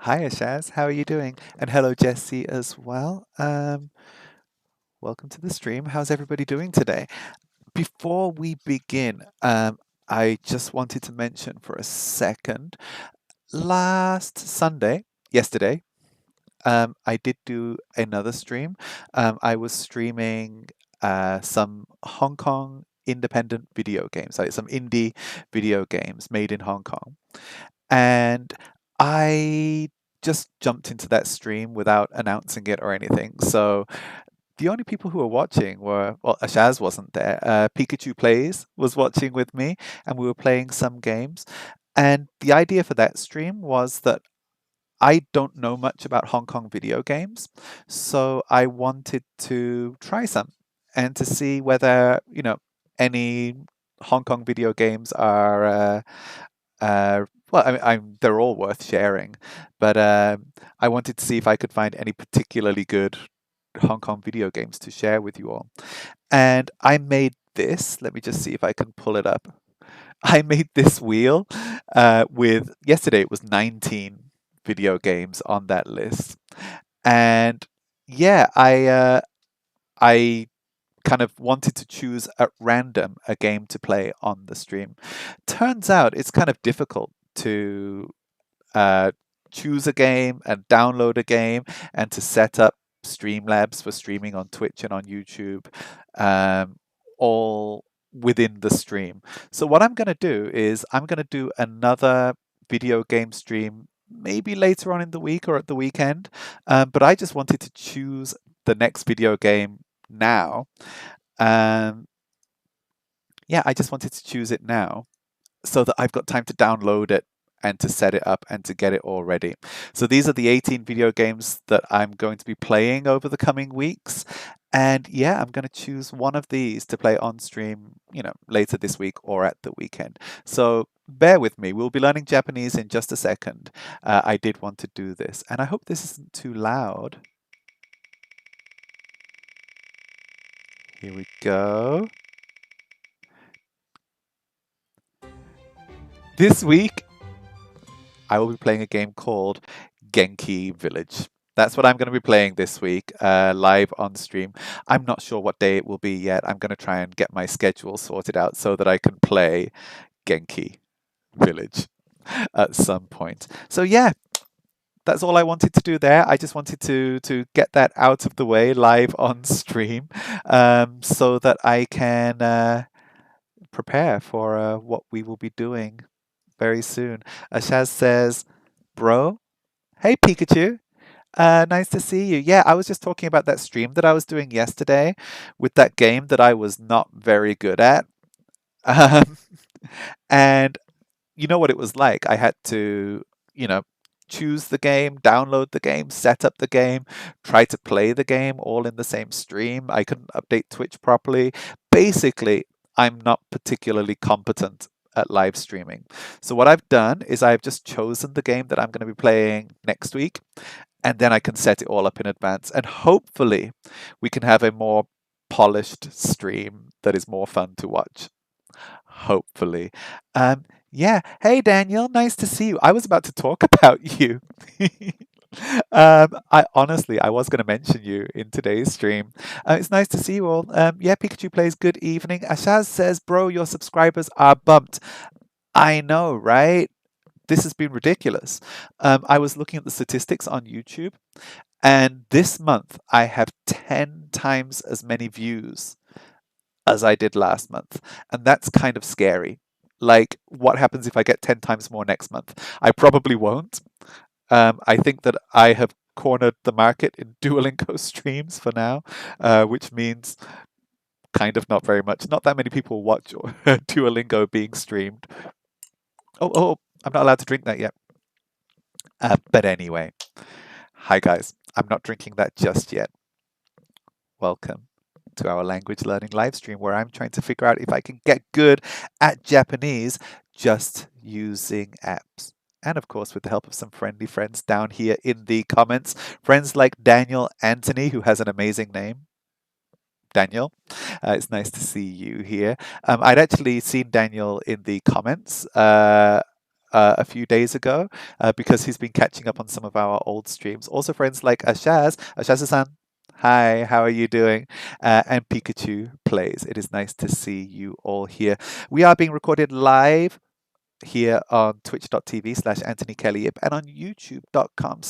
Hi, Ashaz. How are you doing? And hello, Jesse, as well. Welcome to the stream. How's everybody doing today? Before we begin, I just wanted to mention for a second, last Sunday, yesterday, I did do another stream. I was streaming some Hong Kong independent video games, like some indie video games made in Hong Kong. And I just jumped into that stream without announcing it or anything. So the only people who were watching were, well, Ashaz wasn't there. Pikachu Plays was watching with me, and we were playing some games. And the idea for that stream was that I don't know much about Hong Kong video games, so I wanted to try some and to see whether, any Hong Kong video games are well, they're all worth sharing, but I wanted to see if I could find any particularly good Hong Kong video games to share with you all. And I made this. Let me just see if I can pull it up. I made this wheel with yesterday it was 19 video games on that list, and yeah, I kind of wanted to choose at random a game to play on the stream. Turns out it's kind of difficult to uh, choose a game and download a game and to set up Streamlabs for streaming on Twitch and on YouTube, all within the stream. So what I'm going to do is I'm going to do another video game stream maybe later on in the week or at the weekend. But I just wanted to choose the next video game now. Um, yeah, I just wanted to choose it now so that I've got time to download it and to set it up and to get it all ready. So these are the 18 video games that I'm going to be playing over the coming weeks. And yeah, I'm going to choose one of these to play on stream, later this week or at the weekend. So bear with me. We'll be learning Japanese in just a second. I did want to do this, and I hope this isn't too loud. Here we go. This week, I will be playing a game called Genki Village. That's what I'm going to be playing this week, live on stream. I'm not sure what day it will be yet. I'm going to try and get my schedule sorted out so that I can play Genki Village at some point. So yeah, that's all I wanted to do there. I just wanted to get that out of the way live on stream, so that I can prepare for what we will be doing very soon. Ashaz says, "Bro, hey Pikachu, nice to see you." Yeah, I was just talking about that stream that I was doing yesterday with that game that I was not very good at. Um, and you know what it was like? I had to, choose the game, download the game, set up the game, try to play the game all in the same stream. I couldn't update Twitch properly. Basically, I'm not particularly competent at live streaming. So what I've done is I've just chosen the game that I'm going to be playing next week, and then I can set it all up in advance. And hopefully, we can have a more polished stream that is more fun to watch. Hopefully. Yeah. Hey, Daniel. Nice to see you. I was about to talk about you. I was going to mention you in today's stream. It's nice to see you all. Yeah, Pikachu plays. Good evening. Ashaz says, "Bro, your subscribers are bumped." I know, right? This has been ridiculous. I was looking at the statistics on YouTube, and this month I have 10 times as many views as I did last month. And that's kind of scary. Like, what happens if I get 10 times more next month? I probably won't. I think that I have cornered the market in Duolingo streams for now, which means kind of not very much. Not that many people watch Duolingo being streamed. Oh, I'm not allowed to drink that yet. But anyway, hi guys. I'm not drinking that just yet. Welcome to our language learning live stream where I'm trying to figure out if I can get good at Japanese just using apps. And of course, with the help of some friendly friends down here in the comments, friends like Daniel Anthony, who has an amazing name. Daniel, it's nice to see you here. I'd actually seen Daniel in the comments a few days ago because he's been catching up on some of our old streams. Also, friends like Ashaz, Ashaz-san, hi, how are you doing? And Pikachu Plays. It is nice to see you all here. We are being recorded live here on twitch.tv/AnthonyKel and on youtube.com/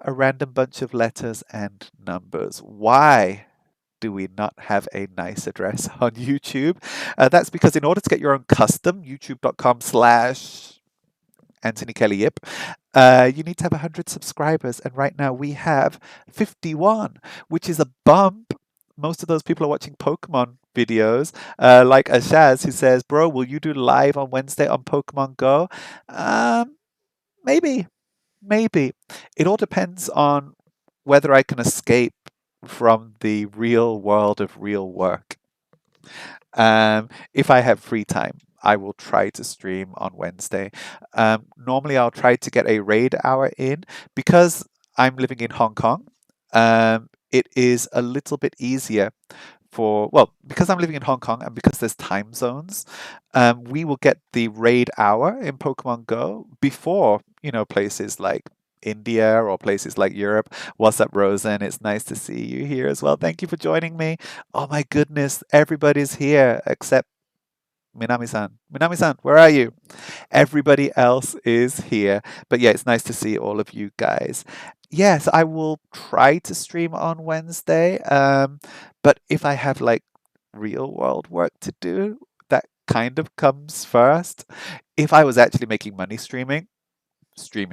a random bunch of letters and numbers. Why do we not have a nice address on YouTube? That's because in order to get your own custom youtube.com/AnthonyKel, you need to have 100 subscribers. And right now we have 51, which is a bump. Most of those people are watching Pokemon videos, like Ashaz, who says, bro, will you do live on Wednesday on Pokemon Go? Maybe, maybe. It all depends on whether I can escape from the real world of real work. If I have free time, I will try to stream on Wednesday. Normally, I'll try to get a raid hour in because I'm living in Hong Kong. It is a little bit easier because I'm living in Hong Kong and because there's time zones, we will get the raid hour in Pokemon Go before, places like India or places like Europe. What's up, Rosen? It's nice to see you here as well. Thank you for joining me. Oh my goodness, everybody's here except Minami-san. Minami-san, where are you? Everybody else is here. But yeah, it's nice to see all of you guys. Yes, I will try to stream on Wednesday. But if I have like real world work to do, that kind of comes first. If I was actually making money streaming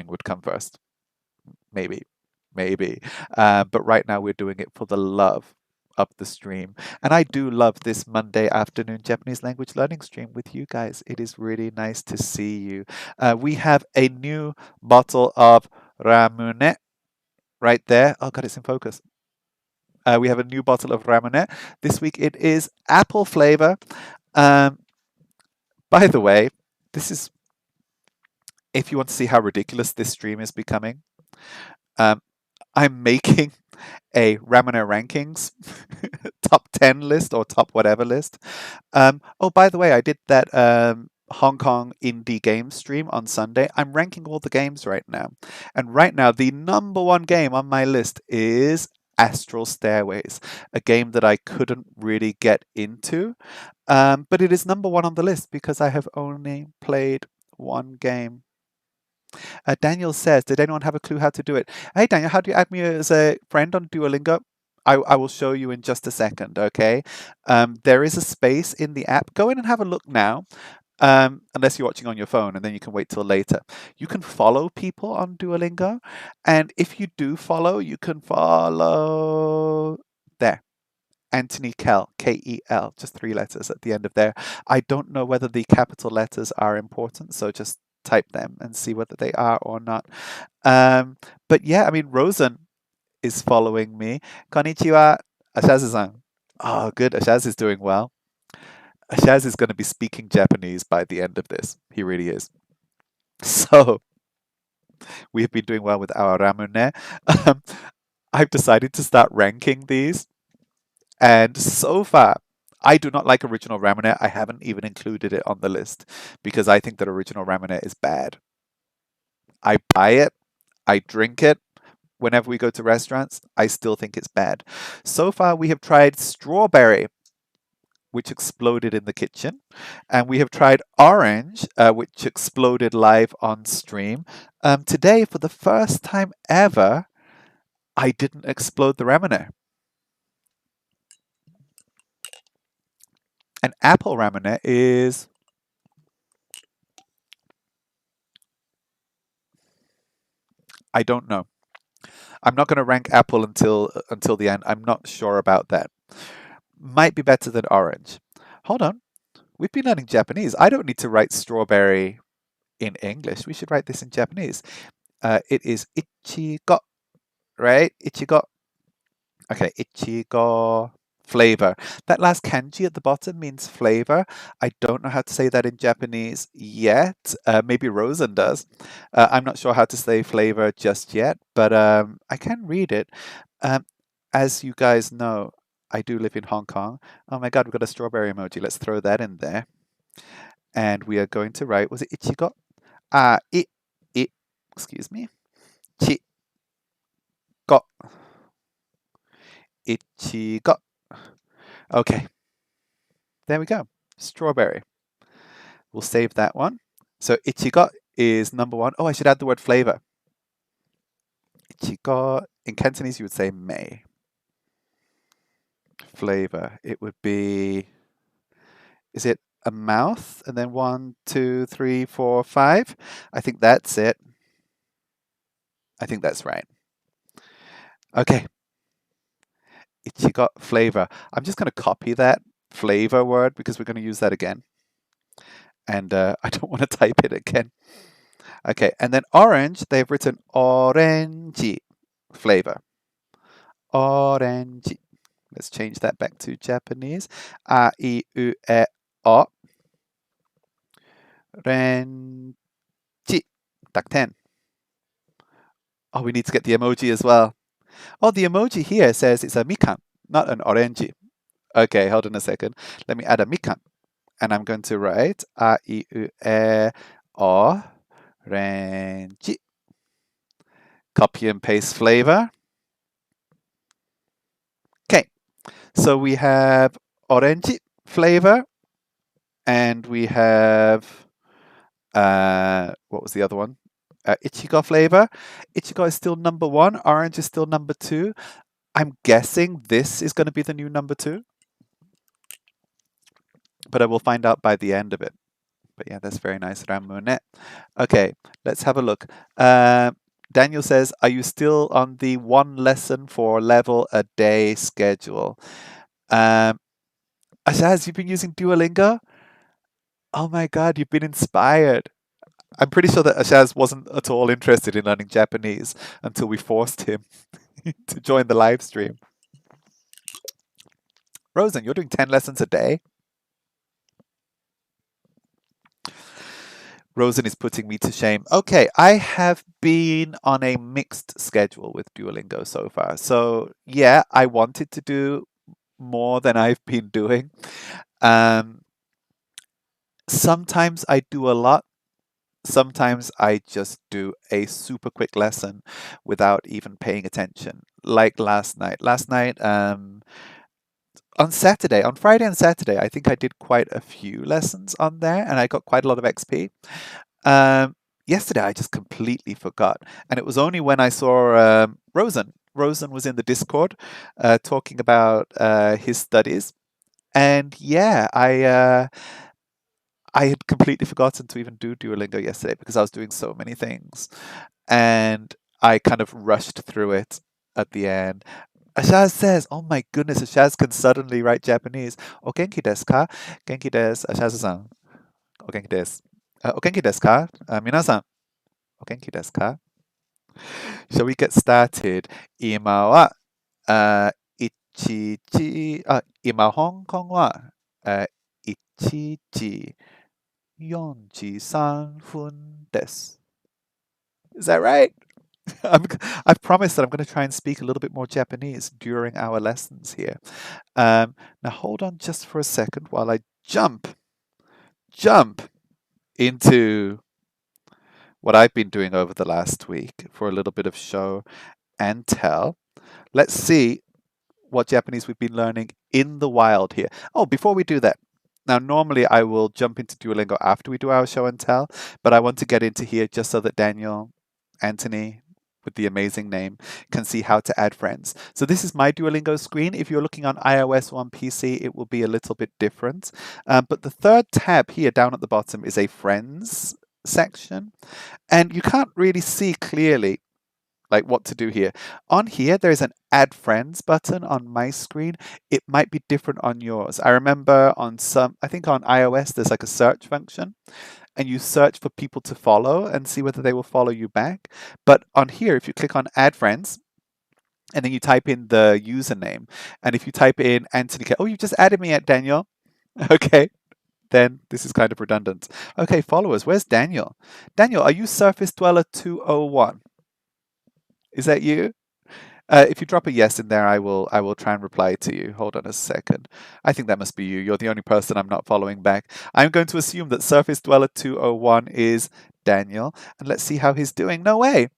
would come first. Maybe. But right now we're doing it for the love of the stream. And I do love this Monday afternoon Japanese language learning stream with you guys. It is really nice to see you. We have a new bottle of ramune right there. Oh God, it's in focus. We have a new bottle of ramune. This week it is apple flavor. By the way, this is, if you want to see how ridiculous this stream is becoming, I'm making a Ramune rankings top 10 list or top whatever list. Oh, by the way, I did that Hong Kong indie game stream on Sunday. I'm ranking all the games right now. And right now, the number one game on my list is Astral Stairways, a game that I couldn't really get into. But it is number one on the list because I have only played one game. Daniel says, did anyone have a clue how to do it? Hey, Daniel, how do you add me as a friend on Duolingo? I will show you in just a second, okay? There is a space in the app. Go in and have a look now, unless you're watching on your phone, and then you can wait till later. You can follow people on Duolingo, and if you do follow, you can follow there. AnthonyKel, K-E-L, just 3 letters at the end of there. I don't know whether the capital letters are important, so just type them and see whether they are or not. But yeah, I mean, Rosen is following me. Konnichiwa, Ashaz-san. Oh, good. Ashaz is doing well. Ashaz is going to be speaking Japanese by the end of this. He really is. So we've been doing well with our ramune. I've decided to start ranking these. And so far, I do not like original ramune. I haven't even included it on the list because I think that original ramune is bad. I buy it, I drink it. Whenever we go to restaurants, I still think it's bad. So far, we have tried strawberry, which exploded in the kitchen, and we have tried orange, which exploded live on stream. Today, for the first time ever, I didn't explode the ramune. An apple ramune is I don't know. I'm not going to rank apple until the end. I'm not sure about that. Might be better than orange. Hold on. We've been learning Japanese. I don't need to write strawberry in English. We should write this in Japanese. It is ichigo, right? Ichigo. Okay, ichigo flavor. That last kanji at the bottom means flavor. I don't know how to say that in Japanese yet. Maybe Rosen does. I'm not sure how to say flavor just yet, but I can read it. As you guys know, I do live in Hong Kong. Oh my God, we've got a strawberry emoji. Let's throw that in there. And we are going to write, was it ichigo? I, excuse me, chi, go, ichigo. Okay, there we go. Strawberry. We'll save that one. So ichigo is number one. Oh, I should add the word flavor. Ichigo, in Cantonese you would say mei. Flavor. It would be, is it a mouth? And then 1, 2, 3, 4, 5. I think that's it. I think that's right. Okay. Ichigo, flavor. I'm just going to copy that flavor word because we're going to use that again. And I don't want to type it again. Okay, and then orange, they've written orangey, flavor. Orangey. Let's change that back to Japanese. A, I, U, E, O. Renji. Tak 10. Oh, we need to get the emoji as well. Oh, the emoji here says it's a mikan, not an orangey. Okay, hold on a second. Let me add a mikan. And I'm going to write A, I, U, E, O, renji. Copy and paste flavor. Okay, so we have orangey flavor, and we have, what was the other one? Ichigo flavor. Ichigo is still number one. Orange is still number two. I'm guessing this is going to be the new number two, but I will find out by the end of it. But yeah, that's very nice, Ramune. Okay, let's have a look. Daniel says, are you still on the 1 lesson for level a day schedule? Ashaz, you've been using Duolingo? Oh my God, you've been inspired. I'm pretty sure that Ashaz wasn't at all interested in learning Japanese until we forced him to join the live stream. Rosen, you're doing 10 lessons a day? Rosen is putting me to shame. Okay, I have been on a mixed schedule with Duolingo so far. So yeah, I wanted to do more than I've been doing. Sometimes I do a lot. Sometimes I just do a super quick lesson without even paying attention. Like last night. On Friday and Saturday, I think I did quite a few lessons on there and I got quite a lot of XP. Yesterday, I just completely forgot. And it was only when I saw Rosen. Rosen was in the Discord talking about his studies. And yeah, I had completely forgotten to even do Duolingo yesterday because I was doing so many things. And I kind of rushed through it at the end. Ashaz says, oh my goodness, Ashaz can suddenly write Japanese. O genki desu ka? Genki desu, Ashaz-san. O genki desu. O genki desu ka? Minasan, o genki desu ka? Shall we get started? 今は、1時、今、香港は、1時43分です。Is that right? I've promised that I'm going to try and speak a little bit more Japanese during our lessons here. Now hold on just for a second while I jump into what I've been doing over the last week for a little bit of show and tell. Let's see what Japanese we've been learning in the wild here. Oh, before we do that, now normally I will jump into Duolingo after we do our show and tell, but I want to get into here just so that Daniel, Anthony, with the amazing name, can see how to add friends. So this is my Duolingo screen. If you're looking on iOS or on PC, it will be a little bit different. But the third tab here down at the bottom is a friends section. And you can't really see clearly like what to do here. On here, there is an add friends button on my screen. It might be different on yours. I remember I think on iOS, there's like a search function and you search for people to follow and see whether they will follow you back. But on here, if you click on add friends, and then you type in the username, and if you type in AnthonyKel, oh, you just added me at Daniel. Okay, then this is kind of redundant. Okay, followers, where's Daniel? Daniel, are you Surface Dweller 201? Is that you? If you drop a yes in there, I will try and reply to you. Hold on a second. I think that must be you. You're the only person I'm not following back. I'm going to assume that Surface Dweller 201 is Daniel, and let's see how he's doing. No way!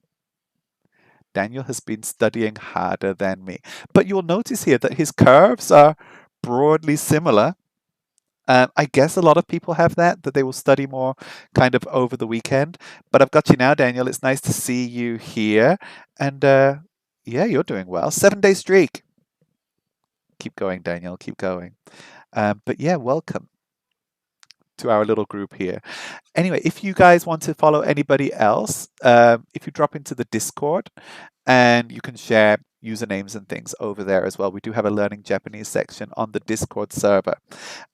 Daniel has been studying harder than me. But you'll notice here that his curves are broadly similar. I guess a lot of people have that they will study more kind of over the weekend. But I've got you now, Daniel. It's nice to see you here. And yeah, you're doing well. 7-day streak. Keep going, Daniel. Keep going. But yeah, welcome to our little group here. Anyway, if you guys want to follow anybody else, if you drop into the Discord, and you can share usernames and things over there as well. We do have a Learning Japanese section on the Discord server.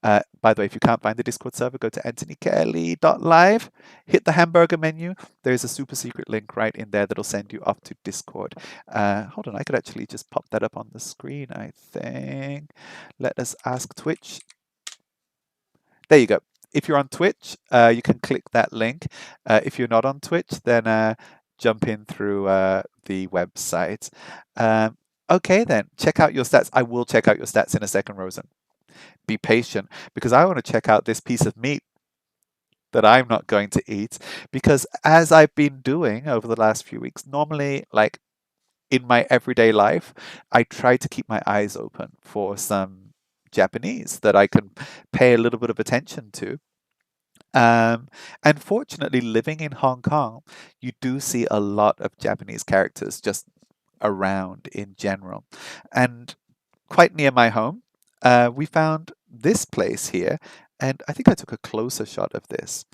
By the way, if you can't find the Discord server, go to AnthonyKel.live, hit the hamburger menu. There's a super secret link right in there that'll send you off to Discord. Hold on, I could actually just pop that up on the screen, I think. Let us ask Twitch. There you go. If you're on Twitch, you can click that link. If you're not on Twitch, then jump in through the website. Okay, then, check out your stats. I will check out your stats in a second, Rosen. Be patient, because I want to check out this piece of meat that I'm not going to eat, because as I've been doing over the last few weeks, normally, like in my everyday life, I try to keep my eyes open for some Japanese that I can pay a little bit of attention to. And fortunately, living in Hong Kong, you do see a lot of Japanese characters just around in general. And quite near my home, we found this place here, and I think I took a closer shot of this.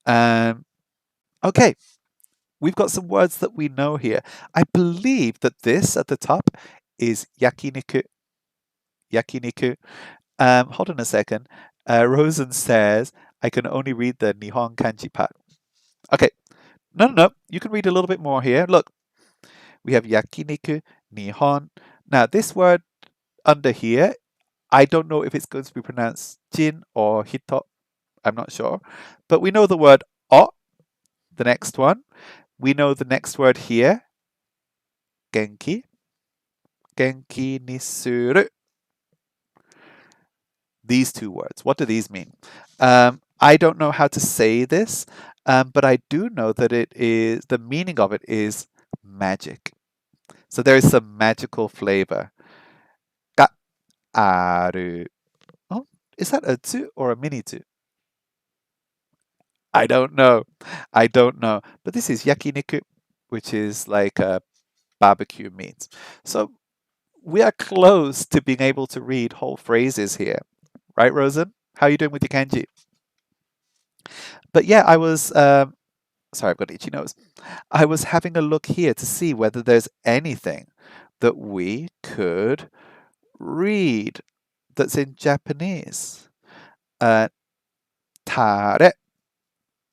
Okay, we've got some words that we know here. I believe that this at the top is yakiniku. Yakiniku. Hold on a second. Rosen says, I can only read the Nihon kanji part. Okay. No. You can read a little bit more here. Look, we have yakiniku, Nihon. Now, this word under here, I don't know if it's going to be pronounced jin or hito. I'm not sure. But we know the word o, the next one. We know the next word here, genki. Genki ni suru. These two words. What do these mean? I don't know how to say this, but I do know that the meaning of it is magic. So there is some magical flavor. Ga aru. Oh, is that a tsu or a mini tsu? I don't know. But this is yakiniku, which is like a barbecue meat. So we are close to being able to read whole phrases here. Right, Rosen? How are you doing with your kanji? But yeah, I was, sorry, I've got itchy nose. I was having a look here to see whether there's anything that we could read that's in Japanese. Tare.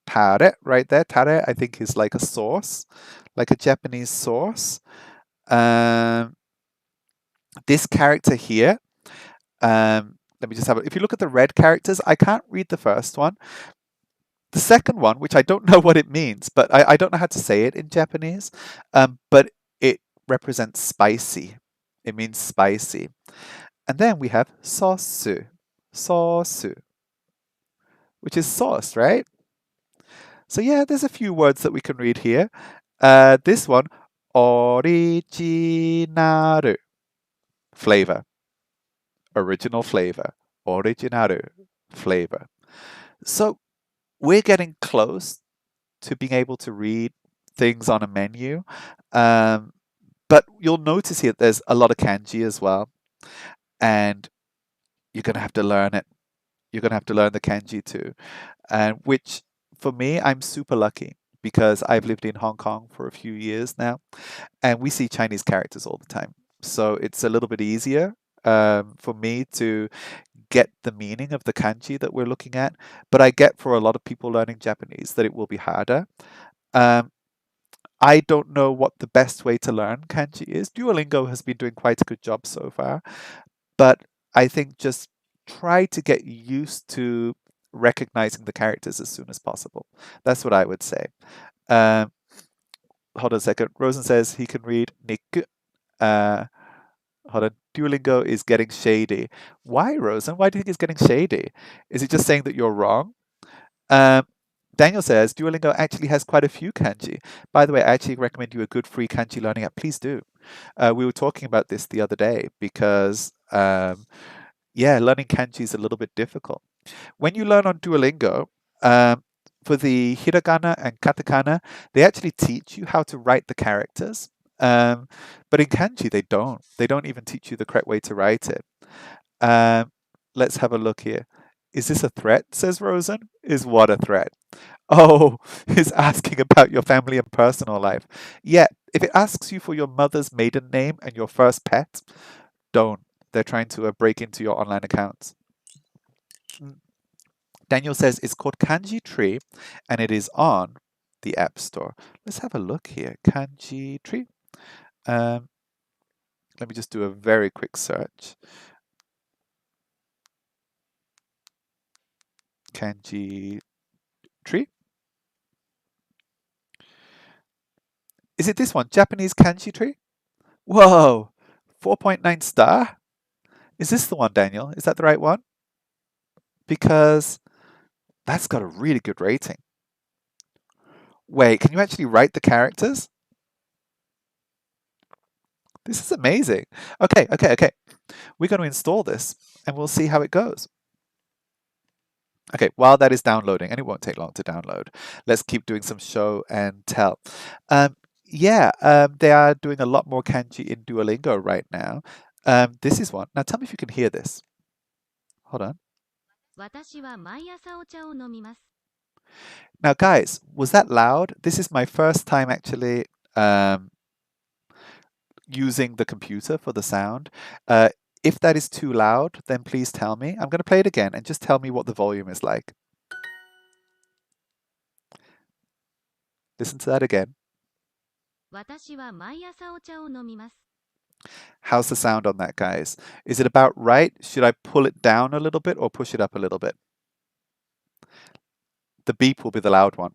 Tare, right there. Tare, I think, is like a sauce, like a Japanese sauce. This character here, let me just have a, if you look at the red characters, I can't read the first one. The second one, which I don't know what it means, but I don't know how to say it in Japanese, but it represents spicy. It means spicy. And then we have sosu, sosu, which is sauce, right? So yeah, there's a few words that we can read here. This one, originaru, flavor, original flavor, originaru, flavor. So we're getting close to being able to read things on a menu. But you'll notice here there's a lot of kanji as well. And you're going to have to learn it. You're going to have to learn the kanji too. And which, for me, I'm super lucky because I've lived in Hong Kong for a few years now. And we see Chinese characters all the time. So it's a little bit easier for me to get the meaning of the kanji that we're looking at, but I get for a lot of people learning Japanese that it will be harder. I don't know what the best way to learn kanji is. Duolingo has been doing quite a good job so far, but I think just try to get used to recognizing the characters as soon as possible. That's what I would say. Hold on a second. Rosen says he can read Niku. Hold on. Duolingo is getting shady. Why, Rosen? Why do you think it's getting shady? Is it just saying that you're wrong? Daniel says Duolingo actually has quite a few kanji. By the way, I actually recommend you a good free kanji learning app. Please do. We were talking about this the other day because, yeah, learning kanji is a little bit difficult. When you learn on Duolingo, for the hiragana and katakana, they actually teach you how to write the characters. But in kanji, they don't. They don't even teach you the correct way to write it. Um, let's have a look here. Is this a threat? Says Rosen. Is what a threat? Oh, he's asking about your family and personal life. Yeah, if it asks you for your mother's maiden name and your first pet, don't. They're trying to break into your online accounts. Mm. Daniel says it's called Kanji Tree and it is on the App Store. Let's have a look here. Kanji Tree. Um, let me just do a very quick search. Kanji Tree. Is it this one? Japanese Kanji Tree? Whoa! 4.9 star? Is this the one, Daniel? Is that the right one? Because that's got a really good rating. Wait, can you actually write the characters? This is amazing. Okay. We're going to install this and we'll see how it goes. Okay, while that is downloading, and it won't take long to download, let's keep doing some show and tell. They are doing a lot more kanji in Duolingo right now. This is one. Now tell me if you can hear this. Hold on. Now, guys, was that loud? This is my first time actually using the computer for the sound. If that is too loud, then please tell me. I'm going to play it again and just tell me what the volume is like. Listen to that again. How's the sound on that, guys? Is it about right? Should I pull it down a little bit or push it up a little bit? The beep will be the loud one.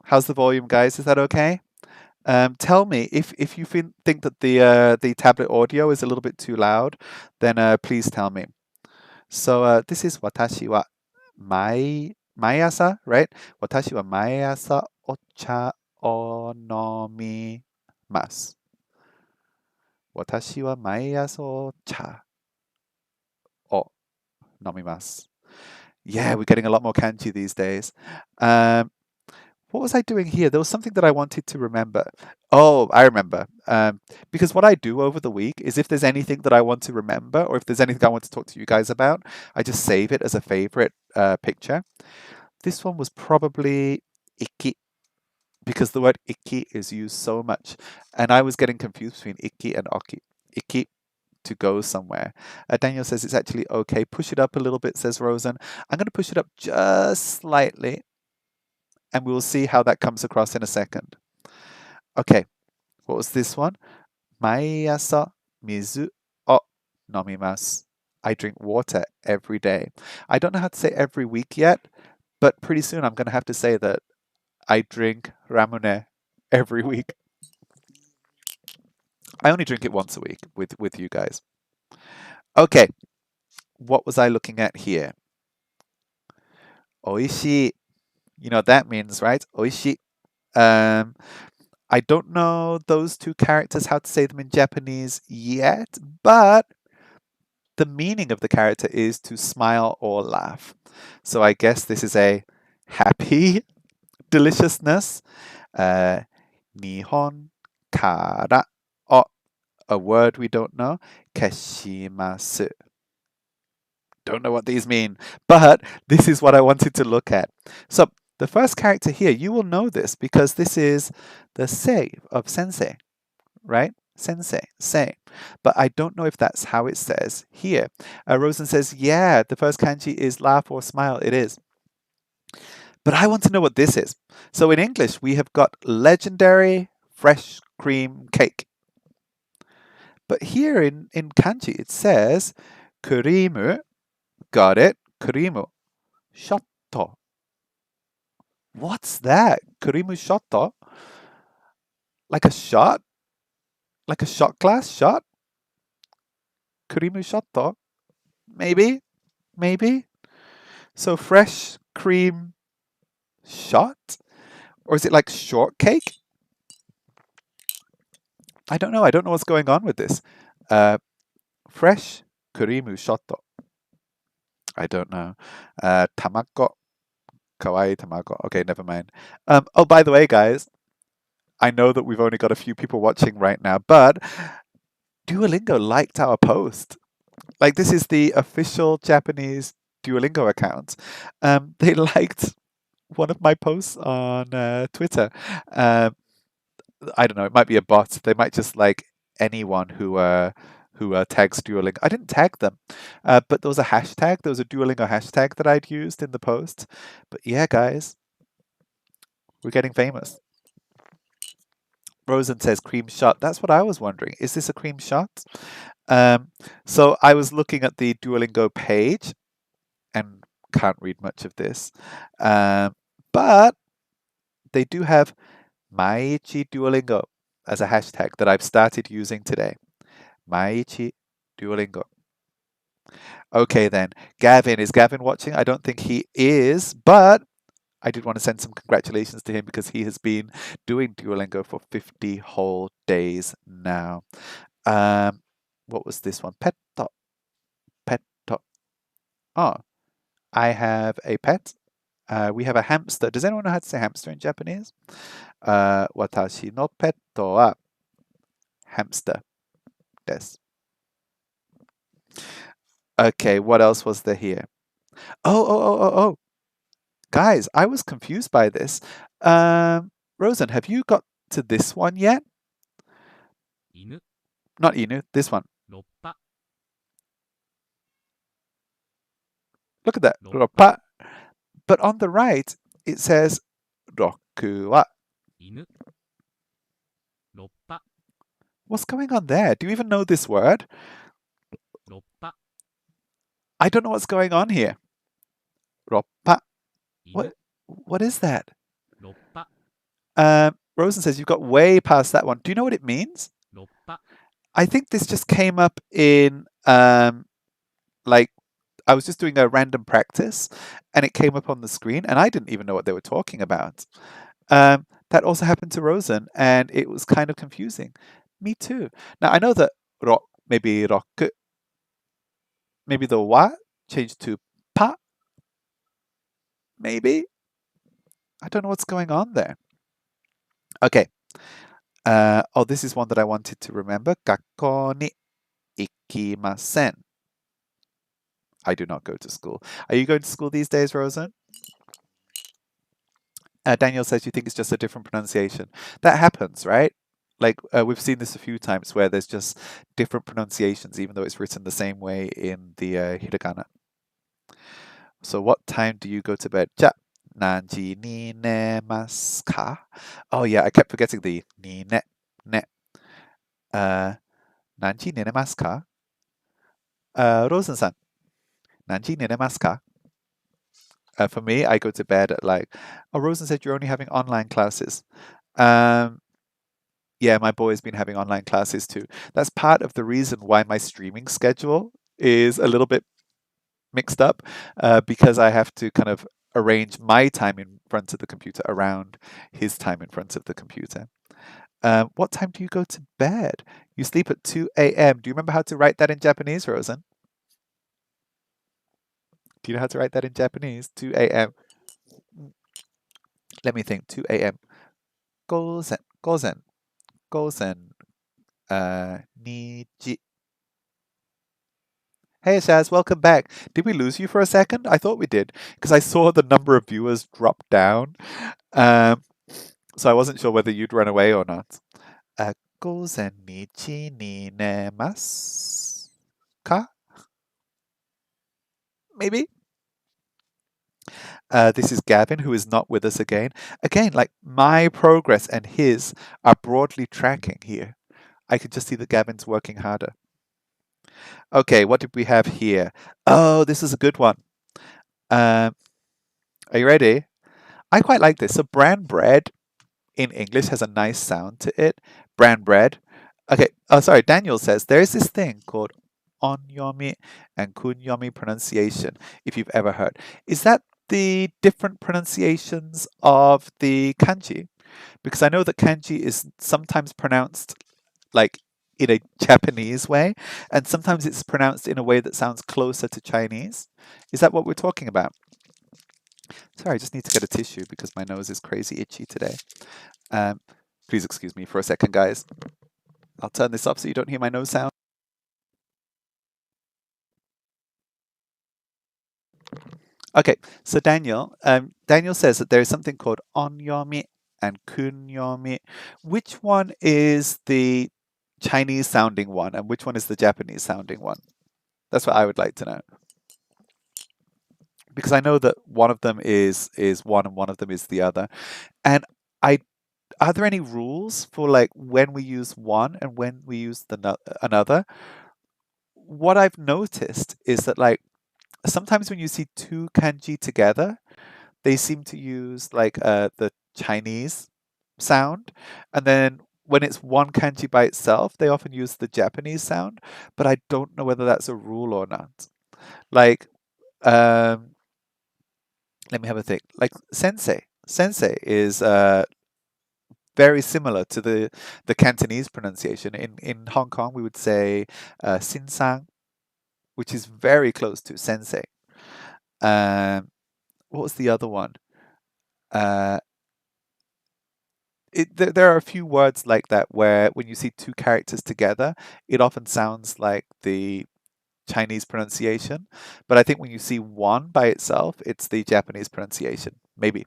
How's the volume, guys? Is that okay? Tell me if you think that the tablet audio is a little bit too loud, then please tell me. So this is 私は毎朝, right? 私は毎朝お茶を飲みます。私は毎朝お茶を飲みます。Yeah, we're getting a lot more kanji these days. What was I doing here? There was something that I wanted to remember. Oh, I remember. Because what I do over the week is if there's anything that I want to remember or if there's anything I want to talk to you guys about, I just save it as a favorite picture. This one was probably iki because the word iki is used so much. And I was getting confused between iki and oki. Iki to go somewhere. Daniel says it's actually okay. Push it up a little bit, says Rosen. I'm going to push it up just slightly and we'll see how that comes across in a second. Okay, what was this one? 毎朝水を飲みます. I drink water every day. I don't know how to say every week yet, but pretty soon I'm going to have to say that I drink ramune every week. I only drink it once a week with you guys. Okay, what was I looking at here? Oishii. You know what that means, right? Oishii. I don't know those two characters, how to say them in Japanese yet, but the meaning of the character is to smile or laugh. So I guess this is a happy deliciousness. Nihon kara o, a word we don't know, keshimasu. Don't know what these mean, but this is what I wanted to look at. So the first character here, you will know this because this is the sei of sensei, right? Sensei, say. But I don't know if that's how it says here. Rosen says, yeah, the first kanji is laugh or smile. It is. But I want to know what this is. So in English, we have got legendary fresh cream cake. But here in kanji, it says kurimu. Got it. Kurimu. Shotto. What's that? Kurimu shotto? Like a shot? Like a shot glass shot? Kurimu shotto? Maybe? maybe? So fresh cream shot? Or is it like shortcake? I don't know. I don't know what's going on with this. Fresh cream shot. I don't know. Tamako. Kawaii tamako. Okay, never mind. Oh, by the way, guys, I know that we've only got a few people watching right now, but Duolingo liked our post. Like, this is the official Japanese Duolingo account. They liked one of my posts on Twitter. I don't know. It might be a bot. They might just like anyone who tags Duolingo. I didn't tag them, but there was a hashtag. There was a Duolingo hashtag that I'd used in the post. But yeah, guys, we're getting famous. Rosen says cream shot. That's what I was wondering. Is this a cream shot? So I was looking at the Duolingo page and can't read much of this. But they do have Maiichi Duolingo as a hashtag that I've started using today. Maiichi Duolingo. Okay then, Gavin. Is Gavin watching? I don't think he is, but I did want to send some congratulations to him because he has been doing Duolingo for 50 whole days now. What was this one? Petto. Petto. Oh, I have a pet. We have a hamster. Does anyone know how to say hamster in Japanese? Watashi no petto wa hamster desu. Okay, what else was there here? Oh. Guys, I was confused by this. Rosen, have you got to this one yet? Inu. Not inu, this one. Roppa. Look at that. Roppa. Roppa. But on the right, it says roku wa. Inu. Roppa. What's going on there? Do you even know this word? Roppa. I don't know what's going on here. Roppa. Inu. What is that? Roppa. Rosen says you've got way past that one. Do you know what it means? Roppa. I think this just came up in like I was just doing a random practice and it came up on the screen and I didn't even know what they were talking about. That also happened to Rosen and it was kind of confusing. Me too. Now I know that rock, maybe rock, maybe the wa changed to pa. Maybe. I don't know what's going on there. Okay. Oh, this is one that I wanted to remember. 学校に行きません. I do not go to school. Are you going to school these days, Rosen? Daniel says you think it's just a different pronunciation. That happens, right? Like we've seen this a few times where there's just different pronunciations, even though it's written the same way in the hiragana. So what time do you go to bed? じゃ、何時に寝ますか? Oh yeah, I kept forgetting the にね, ne. 何時に寝ますか? Rosen-san, 何時に寝ますか? For me, I go to bed at like, oh, Rosen said you're only having online classes. Yeah, my boy's been having online classes too. That's part of the reason why my streaming schedule is a little bit mixed up because I have to kind of arrange my time in front of the computer around his time in front of the computer. What time do you go to bed? You sleep at 2 a.m. Do you remember how to write that in Japanese, Rosen? Do you know how to write that in Japanese? 2 a.m. Let me think. 2 a.m. Gozen. 2. Hey Shaz, welcome back. Did we lose you for a second? I thought we did because I saw the number of viewers drop down. So I wasn't sure whether you'd run away or not. 午前2時に寝ますか? Maybe. This is Gavin, who is not with us again. Again, like my progress and his are broadly tracking here. I can just see that Gavin's working harder. Okay, what did we have here? Oh, this is a good one. Are you ready? I quite like this. So bran bread in English has a nice sound to it. Bran bread. Okay, oh sorry, Daniel says there is this thing called onyomi and kunyomi pronunciation, if you've ever heard. Is that the different pronunciations of the kanji? Because I know that kanji is sometimes pronounced like in a Japanese way, and sometimes it's pronounced in a way that sounds closer to Chinese. Is that what we're talking about? Sorry, I just need to get a tissue because my nose is crazy itchy today. Um, please excuse me for a second, guys. I'll turn this off so you don't hear my nose sound. Okay, so Daniel says that there is something called onyomi and kunyomi. Which one is the Chinese sounding one and which one is the Japanese sounding one? That's what I would like to know. Because I know that one of them is one and one of them is the other. And I are there any rules for like when we use one and when we use another? What I've noticed is that like sometimes when you see two kanji together, they seem to use like the Chinese sound, and then when it's one kanji by itself, they often use the Japanese sound. But I don't know whether that's a rule or not. Like, let me have a think. Like sensei is very similar to the Cantonese pronunciation. In Hong Kong, we would say sin sang, which is very close to sensei. What was the other one? Uh, there are a few words like that where when you see two characters together, it often sounds like the Chinese pronunciation. But I think when you see one by itself, it's the Japanese pronunciation. Maybe.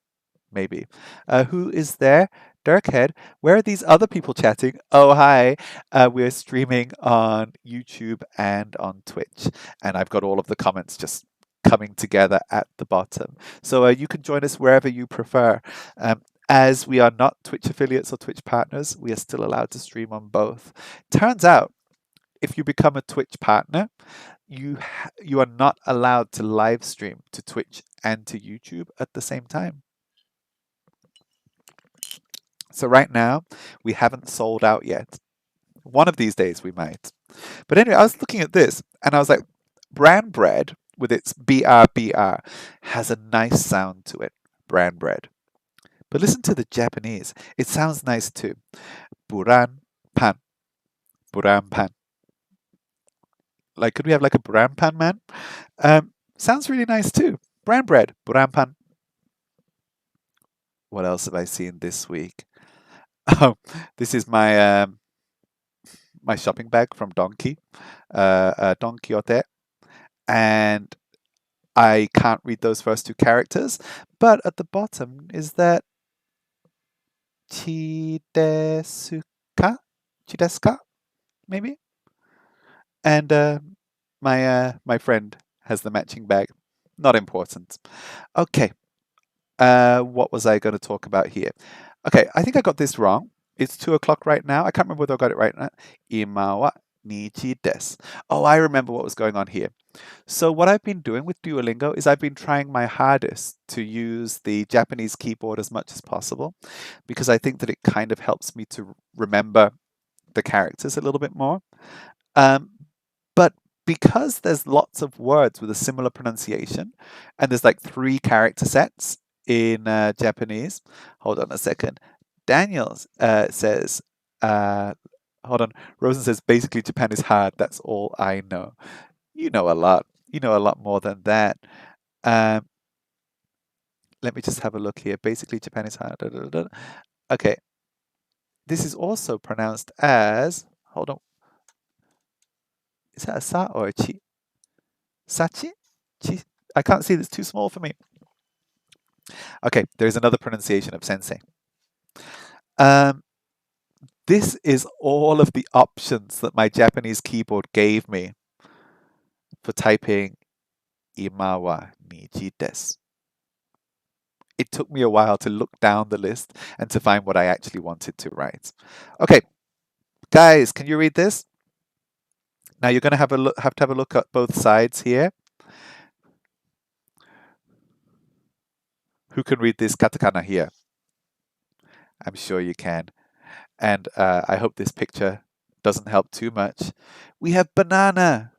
Who is there? Dirkhead. Where are these other people chatting? Oh, hi. We're streaming on YouTube and on Twitch. And I've got all of the comments just coming together at the bottom. So you can join us wherever you prefer. As we are not Twitch affiliates or Twitch partners, we are still allowed to stream on both. Turns out, if you become a Twitch partner, you are not allowed to live stream to Twitch and to YouTube at the same time. So right now, we haven't sold out yet. One of these days we might. But anyway, I was looking at this and I was like, bran bread with its BR has a nice sound to it. Bran bread. But listen to the Japanese. It sounds nice too. Buran pan. Buran pan. Like, could we have like a buran pan man? Sounds really nice too. Bran bread. Buran pan. What else have I seen this week? Oh, this is my my shopping bag from Donkey, Don Quixote, and I can't read those first two characters, but at the bottom is that Chidesuka? Chidesuka? Maybe? And my friend has the matching bag. Not important. Okay. What was I going to talk about here? Okay, I think I got this wrong. It's 2 o'clock right now. I can't remember whether I got it right now. Ima wa nichi desu. Oh, I remember what was going on here. So what I've been doing with Duolingo is I've been trying my hardest to use the Japanese keyboard as much as possible because I think that it kind of helps me to remember the characters a little bit more. Um, but because there's lots of words with a similar pronunciation and there's like 3 character sets in Japanese. Hold on a second. Daniel says, hold on. Rosen says, basically, Japan is hard. That's all I know. You know a lot. You know a lot more than that. Um, let me just have a look here. Basically, Japan is hard. Da, da, da, da. Okay. This is also pronounced as, hold on. Is that a sa or a chi? Sachi? Chi? I can't see. It's too small for me. Okay, there's another pronunciation of sensei. This is all of the options that my Japanese keyboard gave me for typing imawa niji desu. It took me a while to look down the list and to find what I actually wanted to write. Okay, guys, can you read this? Now you're going to have to have a look at both sides here. Who can read this katakana here? I'm sure you can. And I hope this picture doesn't help too much. We have banana.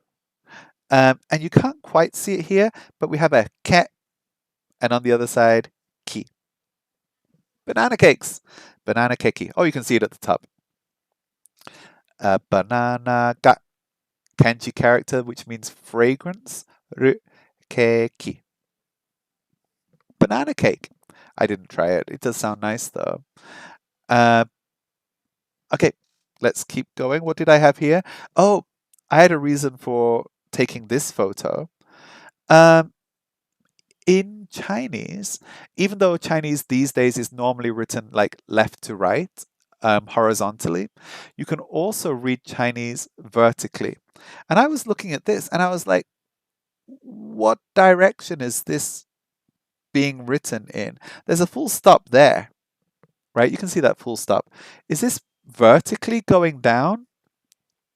And you can't quite see it here, but we have a ke, and on the other side, ki. Banana cakes. Banana keki. Oh, you can see it at the top. Banana ga. Kanji character, which means fragrance. Ru keki. Banana cake. I didn't try it. It does sound nice though. Uh, okay, let's keep going. What did I have here? Oh, I had a reason for taking this photo. Um, in Chinese, even though Chinese these days is normally written like left to right, horizontally, you can also read Chinese vertically. And I was looking at this and I was like, what direction is this being written in? There's a full stop there, right? You can see that full stop. Is this vertically going down,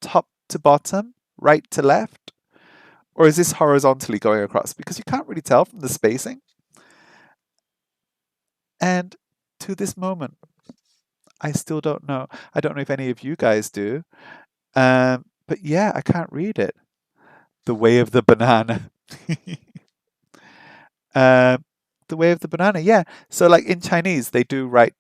top to bottom, right to left? Or is this horizontally going across? Because you can't really tell from the spacing. And to this moment, I still don't know. I don't know if any of you guys do. But yeah, I can't read it. The way of the banana. The way of the banana, yeah. So like in Chinese, they do write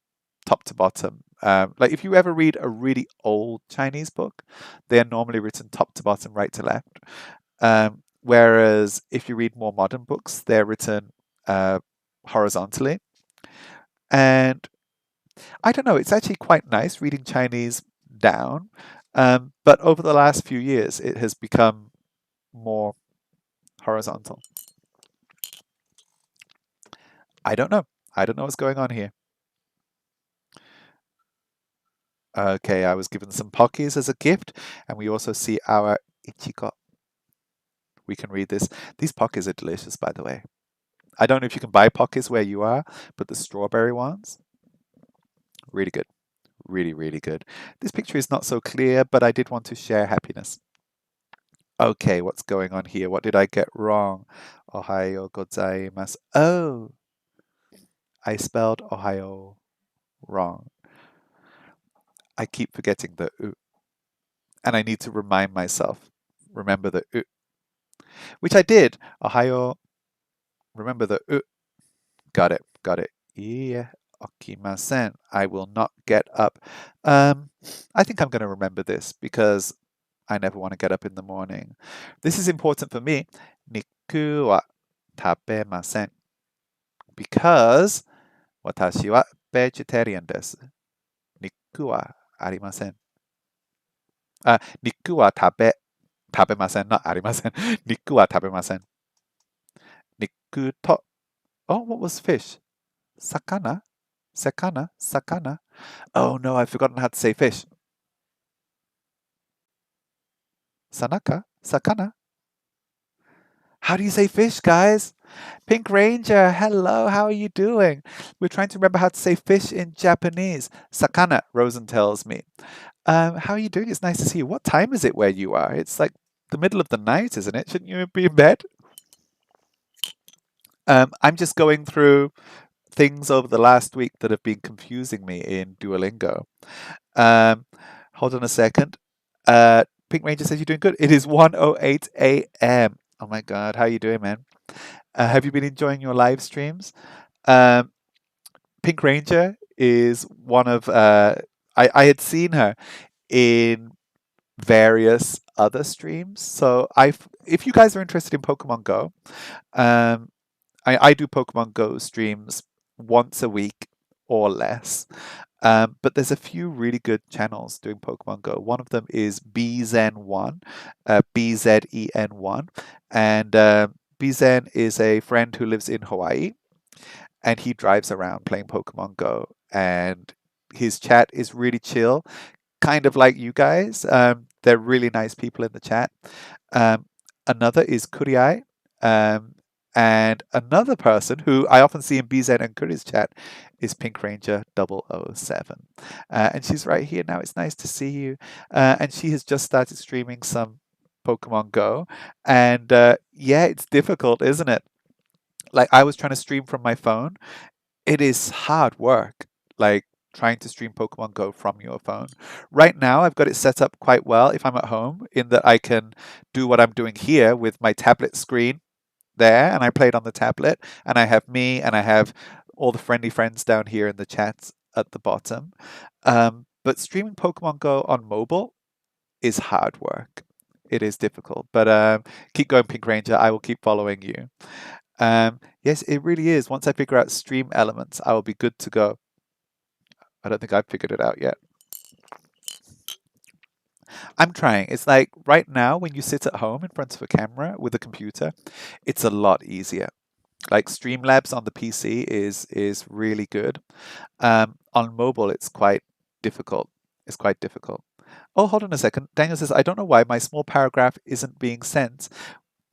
top to bottom. Like if you ever read a really old Chinese book, they are normally written top to bottom, right to left. Whereas if you read more modern books, they're written horizontally. And I don't know, it's actually quite nice reading Chinese down. But over the last few years, it has become more horizontal. I don't know. I don't know what's going on here. Okay, I was given some Pockies as a gift, and we also see our Ichigo. We can read this. These Pockies are delicious, by the way. I don't know if you can buy Pockies where you are, but the strawberry ones, really good. Really, really good. This picture is not so clear, but I did want to share happiness. Okay, what's going on here? What did I get wrong? Ohayo gozaimasu. Oh, I spelled Ohio wrong. I keep forgetting the U, and I need to remind myself. Remember the U, which I did. Ohio, remember the U. Got it, got it. Yeah, okimasen. I will not get up. I think I'm going to remember this because I never want to get up in the morning. This is important for me. Niku wa tabemasen. Because 私は vegetarian です。肉はありません。肉は食べません。not ありません。肉は食べません。肉と oh, what was fish? Sakana? Sakana? Sakana? Oh no, I've forgotten how to say fish. Sanaka? Sakana? How do you say fish, guys? Pink Ranger, hello, how are you doing? We're trying to remember how to say fish in Japanese. Sakana, Rosen tells me. How are you doing? It's nice to see you. What time is it where you are? It's like the middle of the night, isn't it? Shouldn't you be in bed? I'm just going through things over the last week that have been confusing me in Duolingo. Hold on a second. Pink Ranger says you're doing good. It is 1:08 a.m. Oh my God, how are you doing, man? Have you been enjoying your live streams? Pink Ranger is one of I had seen her in various other streams. So if you guys are interested in Pokemon Go, um, I do Pokemon Go streams once a week or less. But there's a few really good channels doing Pokemon Go. One of them is BZen1, BZEN1, and BZen is a friend who lives in Hawaii, and he drives around playing Pokemon Go, and his chat is really chill, kind of like you guys. They're really nice people in the chat. Um, Another is Kuriai. And another person who I often see in BZ and Kuri's chat is Pink Ranger 007. And she's right here now. It's nice to see you. And she has just started streaming some Pokemon Go. And yeah, it's difficult, isn't it? Like I was trying to stream from my phone. It is hard work. Like trying to stream Pokemon Go from your phone. Right now, I've got it set up quite well if I'm at home, in that I can do what I'm doing here with my tablet screen there, and I play it on the tablet, and I have me, and I have all the friendly friends down here in the chats at the bottom. But streaming Pokemon Go on mobile is hard work. It is difficult, but keep going, Pink Ranger. I will keep following you. Yes, it really is. Once I figure out stream elements, I will be good to go. I don't think I've figured it out yet. I'm trying. It's like right now, when you sit at home in front of a camera with a computer, it's a lot easier. Like Streamlabs on the PC is really good. On mobile, it's quite difficult. It's quite difficult. Oh, hold on a second. Daniel says, I don't know why my small paragraph isn't being sent.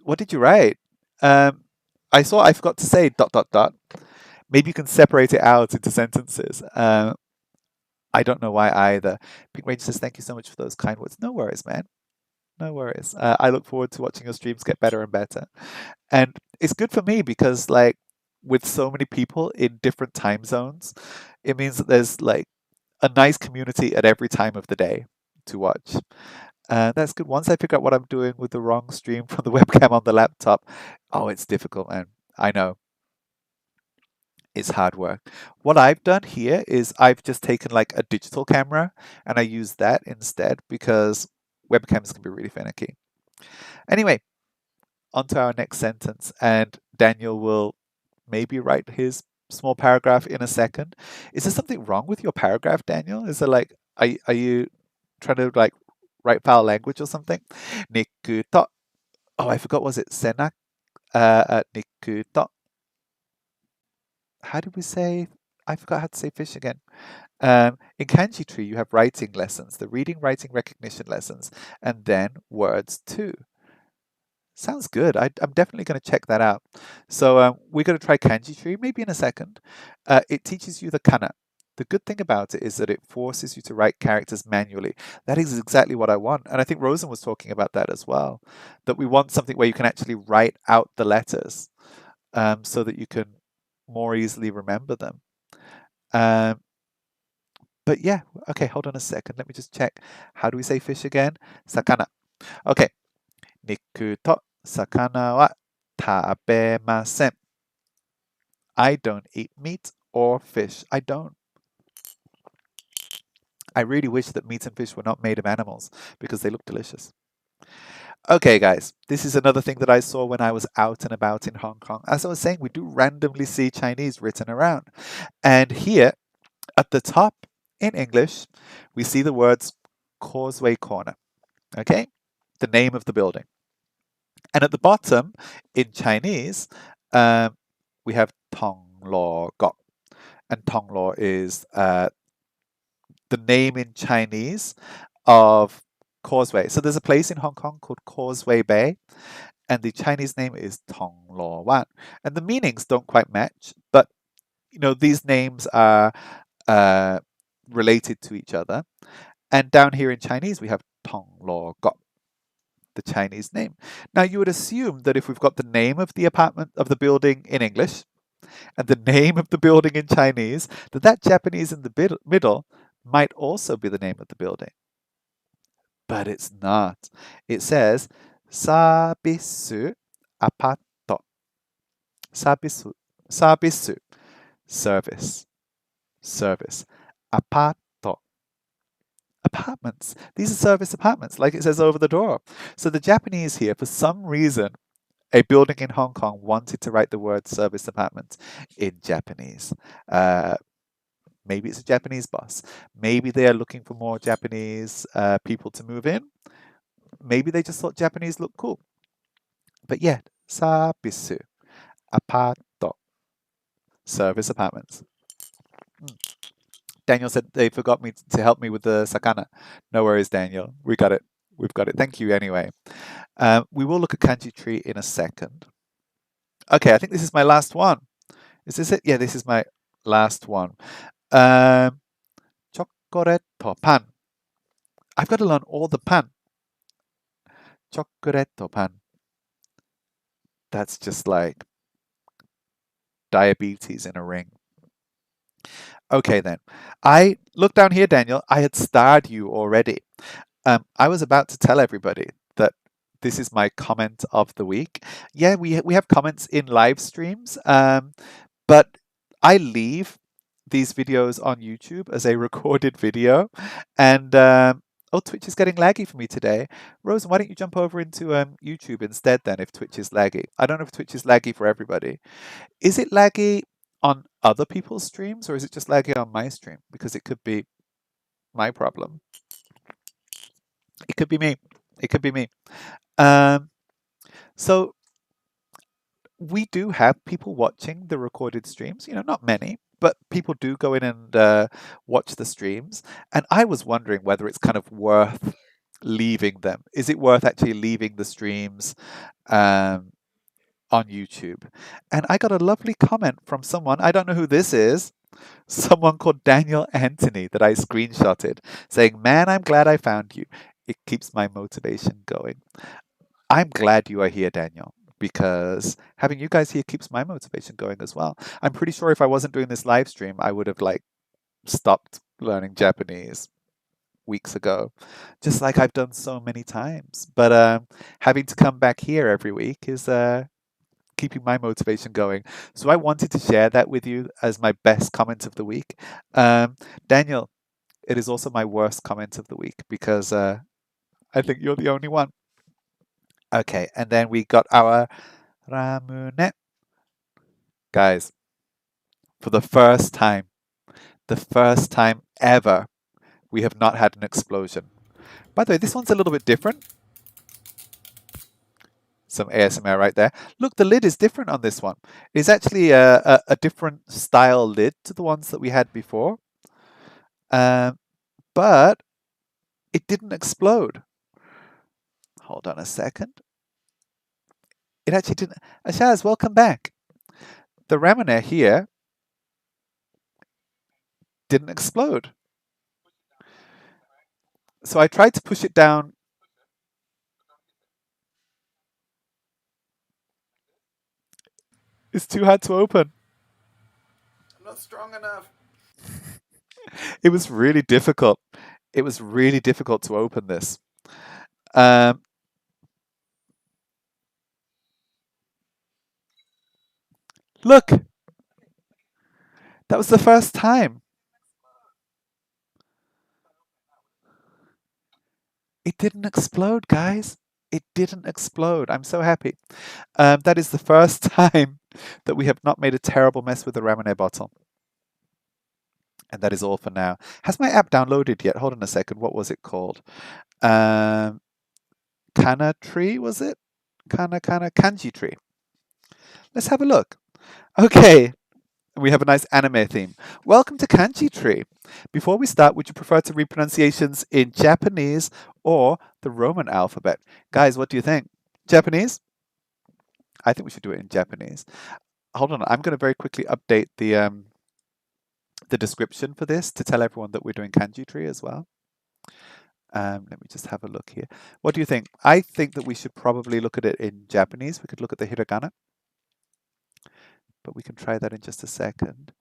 What did you write? I forgot to say ... Maybe you can separate it out into sentences. I don't know why either. Pink Ranger says, thank you so much for those kind words. No worries, man. No worries. I look forward to watching your streams get better and better. And it's good for me because, like, with so many people in different time zones, it means that there's like a nice community at every time of the day to watch. That's good. Once I figure out what I'm doing with the wrong stream from the webcam on the laptop, oh, it's difficult, man. I know. It's hard work. What I've done here is I've just taken like a digital camera and I use that instead because webcams can be really finicky. Anyway, on to our next sentence, and Daniel will maybe write his small paragraph in a second. Is there something wrong with your paragraph, Daniel? Is there like, are you trying to like write foul language or something? Niku to. Oh, I forgot. Was it senak? Niku to. How did we say? I forgot how to say fish again. In Kanji tree, you have writing lessons, the reading, writing, recognition lessons, and then words too. Sounds good. I'm definitely going to check that out. So we're going to try Kanji tree maybe in a second. It teaches you the kana. The good thing about it is that it forces you to write characters manually. That is exactly what I want. And I think Rosen was talking about that as well, that we want something where you can actually write out the letters so that you can more easily remember them. But yeah, okay, hold on a second. Let me just check. How do we say fish again? Sakana. Okay. 肉と魚は食べません. I don't eat meat or fish. I don't. I really wish that meat and fish were not made of animals because they look delicious. Okay, guys, this is another thing that I saw when I was out and about in Hong Kong. As I was saying, we do randomly see Chinese written around. And here at the top in English, we see the words Causeway Corner. Okay? The name of the building. And at the bottom in Chinese, we have Tongluo Go. And Tongluo is the name in Chinese of causeway. So there's a place in Hong Kong called Causeway Bay, and the Chinese name is Tongluo Wan. And the meanings don't quite match, but you know these names are related to each other. And down here in Chinese, we have Tongluo Go, the Chinese name. Now you would assume that if we've got the name of the apartment of the building in English and the name of the building in Chinese, that Japanese in the middle might also be the name of the building. But it's not. It says Sabisu Apato. Sabisu. Sabisu. Service. Service. Apato. Apartments. These are service apartments, like it says over the door. So the Japanese here, for some reason, a building in Hong Kong wanted to write the word service apartment in Japanese. Maybe it's a Japanese boss. Maybe they are looking for more Japanese people to move in. Maybe they just thought Japanese looked cool. But yeah, sabisu, apato, service apartments. Daniel said they forgot me to help me with the sakana. No worries, Daniel. We got it. We've got it. Thank you anyway. We will look at kanji tree in a second. Okay, I think this is my last one. Is this it? Yeah, this is my last one. Chocolate pan. I've got to learn all the pan. Chocolate pan. That's just like diabetes in a ring. Okay, then. I look down here, Daniel. I had starred you already. I was about to tell everybody that this is my comment of the week. Yeah, we have comments in live streams, but I leave these videos on YouTube as a recorded video, and oh, Twitch is getting laggy for me today. Rosen, why don't you jump over into YouTube instead then? If Twitch is laggy, I don't know if Twitch is laggy for everybody. Is it laggy on other people's streams, or is it just laggy on my stream? Because it could be my problem. It could be me. It could be me. So we do have people watching the recorded streams, not many, but people do go in and watch the streams. And I was wondering whether it's kind of worth leaving them. Is it worth actually leaving the streams on YouTube? And I got a lovely comment from someone, I don't know who this is, someone called Daniel Anthony that I screenshotted saying, "Man, I'm glad I found you. It keeps my motivation going." I'm glad you are here, Daniel, because having you guys here keeps my motivation going as well. I'm pretty sure if I wasn't doing this live stream, I would have stopped learning Japanese weeks ago, just like I've done so many times. But having to come back here every week is keeping my motivation going. So I wanted to share that with you as my best comment of the week. Daniel, it is also my worst comment of the week because I think you're the only one. Okay, and then we got our Ramune. Guys, for the first time ever, we have not had an explosion. By the way, this one's a little bit different. Some ASMR right there. Look, the lid is different on this one. It's actually a different style lid to the ones that we had before. But it didn't explode. Hold on a second. It actually didn't. Ashaz, welcome back. The Ramune here didn't explode. So I tried to push it down. It's too hard to open. I'm not strong enough. It was really difficult. It was really difficult to open this. Look, that was the first time. It didn't explode, guys. It didn't explode. I'm so happy. That is the first time that we have not made a terrible mess with the Ramune bottle. And that is all for now. Has my app downloaded yet? Hold on a second. What was it called? Kana tree, was it? Kanji tree. Let's have a look. Okay. We have a nice anime theme. Welcome to Kanji tree. Before we start, would you prefer to read pronunciations in Japanese or the Roman alphabet? Guys, what do you think? Japanese? I think we should do it in Japanese. Hold on. I'm going to very quickly update the description for this to tell everyone that we're doing Kanji tree as well. Let me just have a look here. What do you think? I think that we should probably look at it in Japanese. We could look at the hiragana, but we can try that in just a second.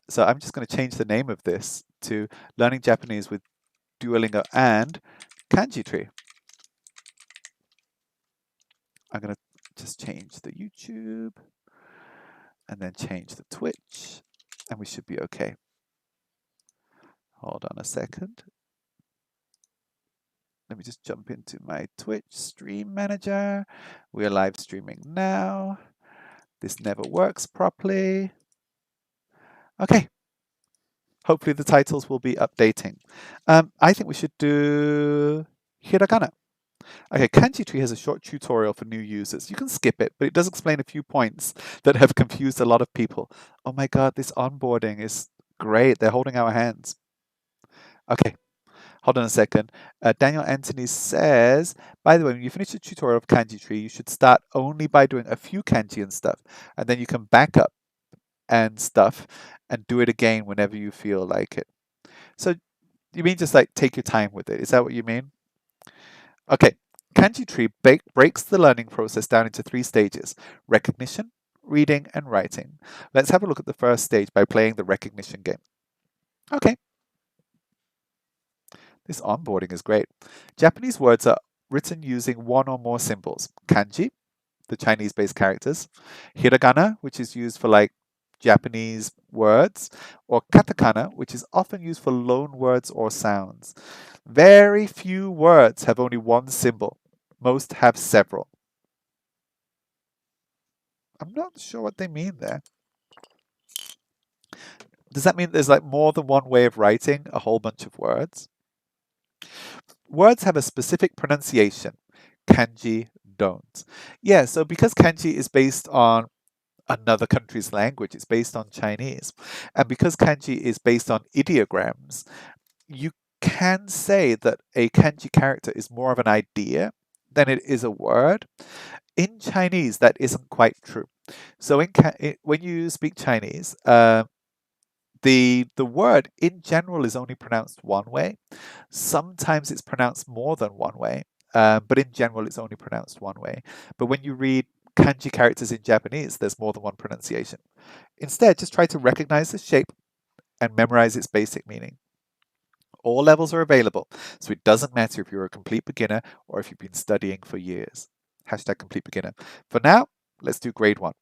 So I'm just going to change the name of this to Learning Japanese with Duolingo and Kanji tree. I'm going to just change the YouTube and then change the Twitch, and we should be okay. Hold on a second. Let me just jump into my Twitch stream manager. We are live streaming now. This never works properly. Okay. Hopefully the titles will be updating. I think we should do hiragana. Okay, Kanji tree has a short tutorial for new users. You can skip it, but it does explain a few points that have confused a lot of people. Oh my God, this onboarding is great. They're holding our hands. Okay, hold on a second. Daniel Anthony says, by the way, when you finish the tutorial of Kanji tree, you should start only by doing a few kanji and stuff, and then you can back up and stuff and do it again whenever you feel like it. So you mean just like take your time with it? Is that what you mean? Okay, Kanji tree breaks the learning process down into 3 stages: recognition, reading, and writing. Let's have a look at the first stage by playing the recognition game. Okay, this onboarding is great. Japanese words are written using one or more symbols. Kanji, the Chinese-based characters, hiragana, which is used for like Japanese words, or katakana, which is often used for loan words or sounds. Very few words have only one symbol. Most have several. I'm not sure what they mean there. Does that mean there's like more than one way of writing a whole bunch of words? Words have a specific pronunciation. Kanji don't. Yeah, so because kanji is based on another country's language, it's based on Chinese. And because kanji is based on ideograms, you can say that a kanji character is more of an idea than it is a word. In Chinese, that isn't quite true. So when you speak Chinese, the word in general is only pronounced one way. Sometimes it's pronounced more than one way, but in general it's only pronounced one way. But when you read kanji characters in Japanese, there's more than one pronunciation. Instead, just try to recognize the shape and memorize its basic meaning. All levels are available, so it doesn't matter if you're a complete beginner or if you've been studying for years. Hashtag complete beginner. For now, let's do grade 1.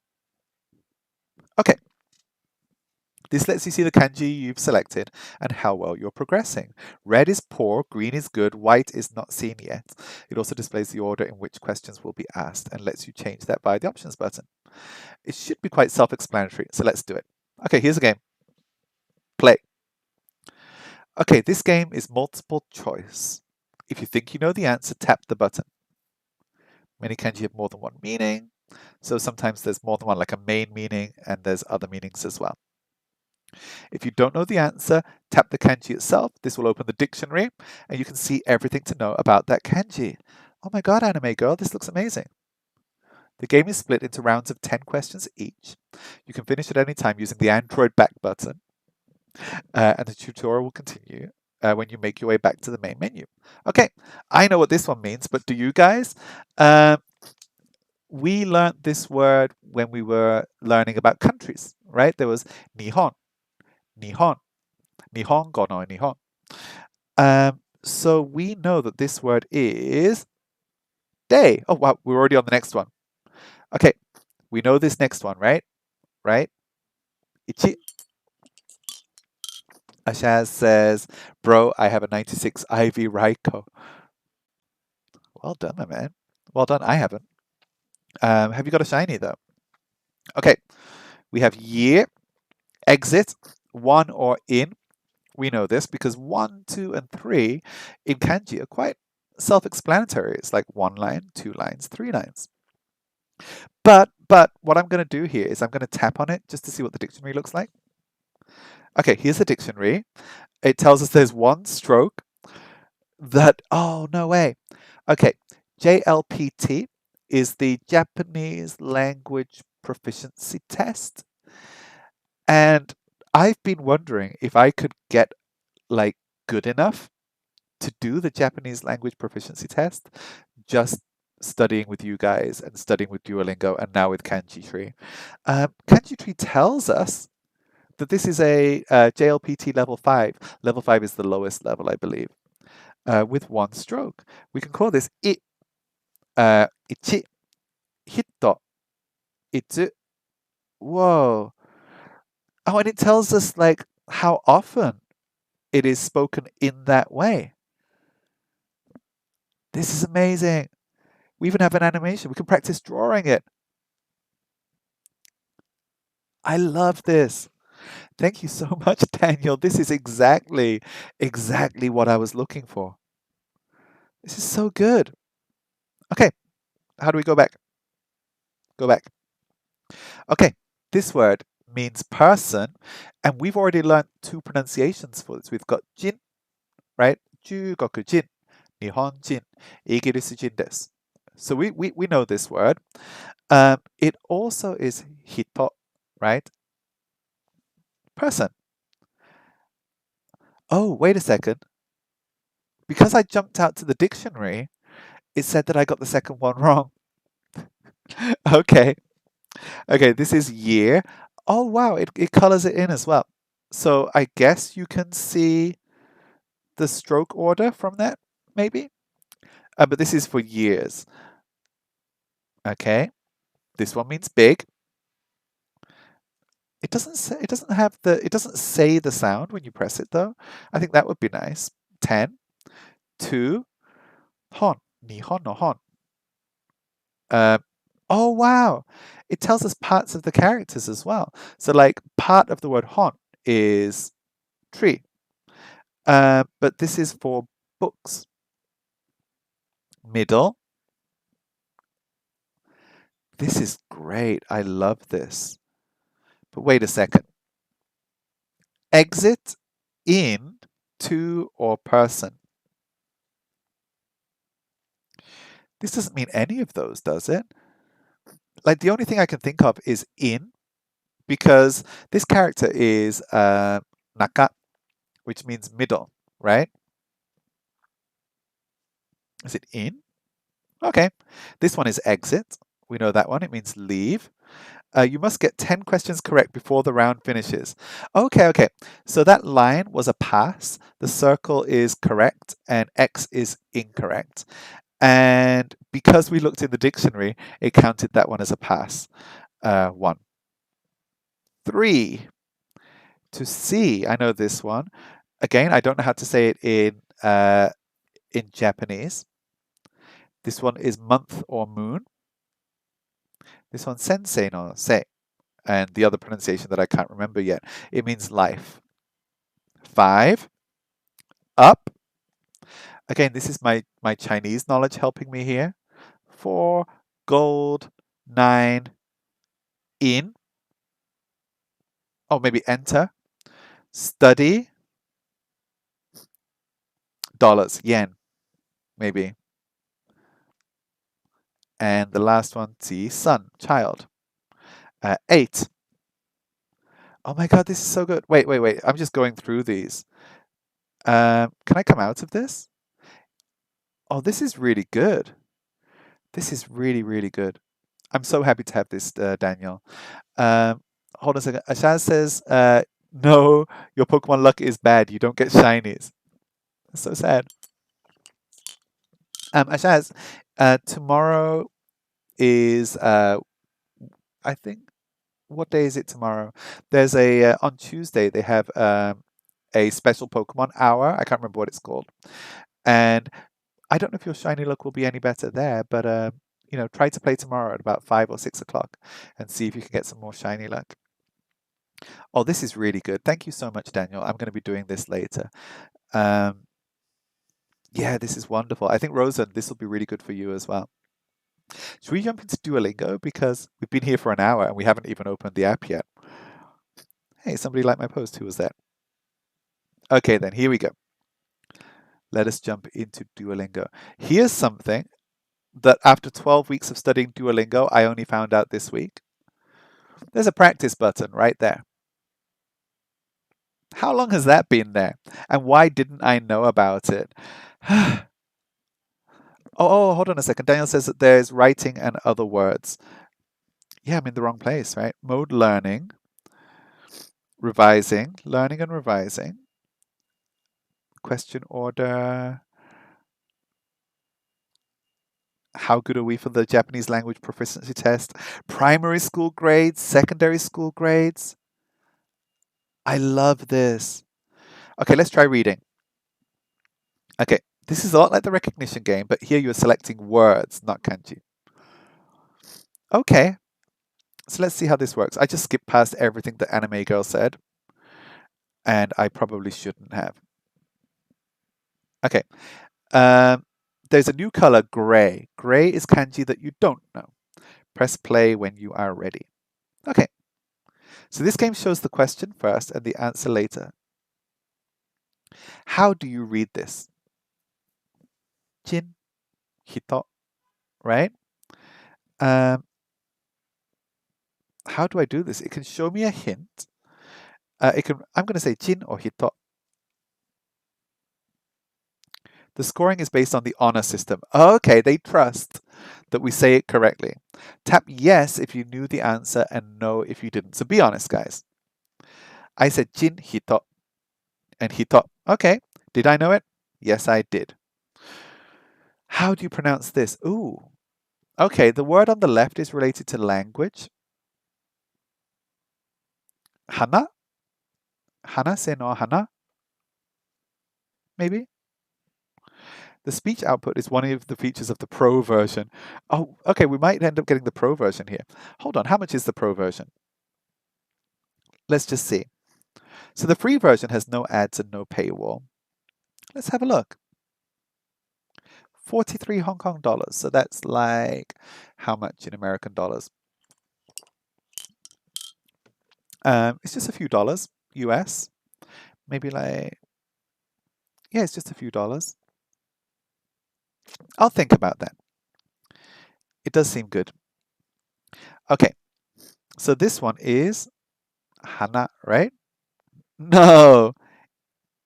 Okay. This lets you see the kanji you've selected and how well you're progressing. Red is poor, green is good, white is not seen yet. It also displays the order in which questions will be asked and lets you change that by the options button. It should be quite self-explanatory, so let's do it. Okay, here's a game. Play. Okay, this game is multiple choice. If you think you know the answer, tap the button. Many kanji have more than one meaning, so sometimes there's more than one, like a main meaning, and there's other meanings as well. If you don't know the answer, tap the kanji itself. This will open the dictionary, and you can see everything to know about that kanji. Oh my god, anime girl, this looks amazing. The game is split into rounds of 10 questions each. You can finish at any time using the Android back button, and the tutorial will continue when you make your way back to the main menu. Okay, I know what this one means, but do you guys? We learned this word when we were learning about countries, right? There was Nihon, Nihon, Nihongo no Nihon. So we know that this word is day. Oh, wow, we're already on the next one. Okay, we know this next one, right? Right? Ichi. Ashaz says, bro, I have a 96 Ivy Raiko. Well done, my man. Well done. I haven't. Have you got a shiny, though? Okay, we have year, exit, one or in. We know this because 1, 2, and 3 in kanji are quite self-explanatory. It's like 1 line, 2 lines, 3 lines. But what I'm going to do here is I'm going to tap on it just to see what the dictionary looks like. Okay, here's the dictionary. It tells us there's one stroke that, oh, no way. Okay, JLPT is the Japanese Language Proficiency Test. And I've been wondering if I could get like good enough to do the Japanese language proficiency test just studying with you guys and studying with Duolingo and now with Kanji Tree. Kanji Tree tells us that this is a JLPT level 5. Level 5 is the lowest level, I believe, with one stroke. We can call this ichi, hito, itsu. Whoa. Oh, and it tells us like how often it is spoken in that way. This is amazing. We even have an animation. We can practice drawing it. I love this. Thank you so much, Daniel. This is exactly what I was looking for. This is so good. Okay, how do we go back? Go back. Okay, this word means person, and we've already learned 2 pronunciations for this. We've got jin, right? 中国人, 日本人, イギリス人 desu. So we know this word. It also is hito, right? Person. Oh, wait a second. Because I jumped out to the dictionary, it said that I got the second one wrong. Okay. Okay, this is year. Oh, wow, it colors it in as well. So I guess you can see the stroke order from that, maybe? But this is for years. Okay, this one means big. It doesn't say, it doesn't say the sound when you press it though. I think that would be nice. 10, 2, hon, nihon no hon. Oh wow, it tells us parts of the characters as well. So like part of the word hon is tree, but this is for books. Middle. This is great. I love this. But wait a second. Exit, in, to, or person. This doesn't mean any of those, does it? Like the only thing I can think of is in, because this character is naka, which means middle, right? Is it in? Okay. This one is exit. We know that one. It means leave. You must get 10 questions correct before the round finishes. Okay. So that line was a pass. The circle is correct and X is incorrect. And because we looked in the dictionary, it counted that one as a pass. 1. 3. To see, I know this one. Again, I don't know how to say it in Japanese. This one is month or moon. This one, sensei no sei. And the other pronunciation that I can't remember yet. It means life. 5. Up. Again, this is my Chinese knowledge helping me here. 4. Gold. 9. In. Oh, maybe enter. Study. Dollars. Yen. Maybe. And the last one, Zi, son, child. 8. Oh my god, this is so good. Wait. I'm just going through these. Can I come out of this? Oh, this is really good. This is really, really good. I'm so happy to have this, Daniel. Hold on a second. Ashaz says, no, your Pokemon luck is bad. You don't get shinies. That's so sad. Ashaz, tomorrow is, I think, what day is it tomorrow? There's on Tuesday, they have a special Pokemon hour. I can't remember what it's called. And I don't know if your shiny luck will be any better there, but try to play tomorrow at about 5 or 6 o'clock and see if you can get some more shiny luck. Oh, this is really good. Thank you so much, Daniel. I'm going to be doing this later. Yeah, this is wonderful. I think, Rosen, this will be really good for you as well. Should we jump into Duolingo? Because we've been here for an hour and we haven't even opened the app yet. Hey, somebody liked my post. Who was that? Okay, then here we go. Let us jump into Duolingo. Here's something that after 12 weeks of studying Duolingo, I only found out this week. There's a practice button right there. How long has that been there? And why didn't I know about it? Oh, hold on a second. Daniel says that there's writing and other words. Yeah, I'm in the wrong place, right? Mode learning, revising, learning and revising. Question order. How good are we for the Japanese language proficiency test? Primary school grades, secondary school grades. I love this. Okay, let's try reading. Okay, this is a lot like the recognition game, but here you're selecting words, not kanji. Okay, so let's see how this works. I just skipped past everything that Anime Girl said, and I probably shouldn't have. Okay, there's a new color, gray. Gray is kanji that you don't know. Press play when you are ready. Okay, so this game shows the question first and the answer later. How do you read this? Jin, hito, right? How do I do this? It can show me a hint. I'm going to say jin or hito. The scoring is based on the honor system. Okay, they trust that we say it correctly. Tap yes if you knew the answer and no if you didn't. So be honest, guys. I said jin hito and hito. Okay, did I know it? Yes, I did. How do you pronounce this? Ooh, okay, the word on the left is related to language. Hana? Hana se no hana? Maybe? The speech output is one of the features of the pro version. Oh, okay, we might end up getting the pro version here. Hold on, how much is the pro version? Let's just see. So the free version has no ads and no paywall. Let's have a look. 43 Hong Kong dollars. So that's like how much in American dollars? It's just a few dollars, US. Maybe like, yeah, it's just a few dollars. I'll think about that. It does seem good. Okay, so this one is hana, right? No,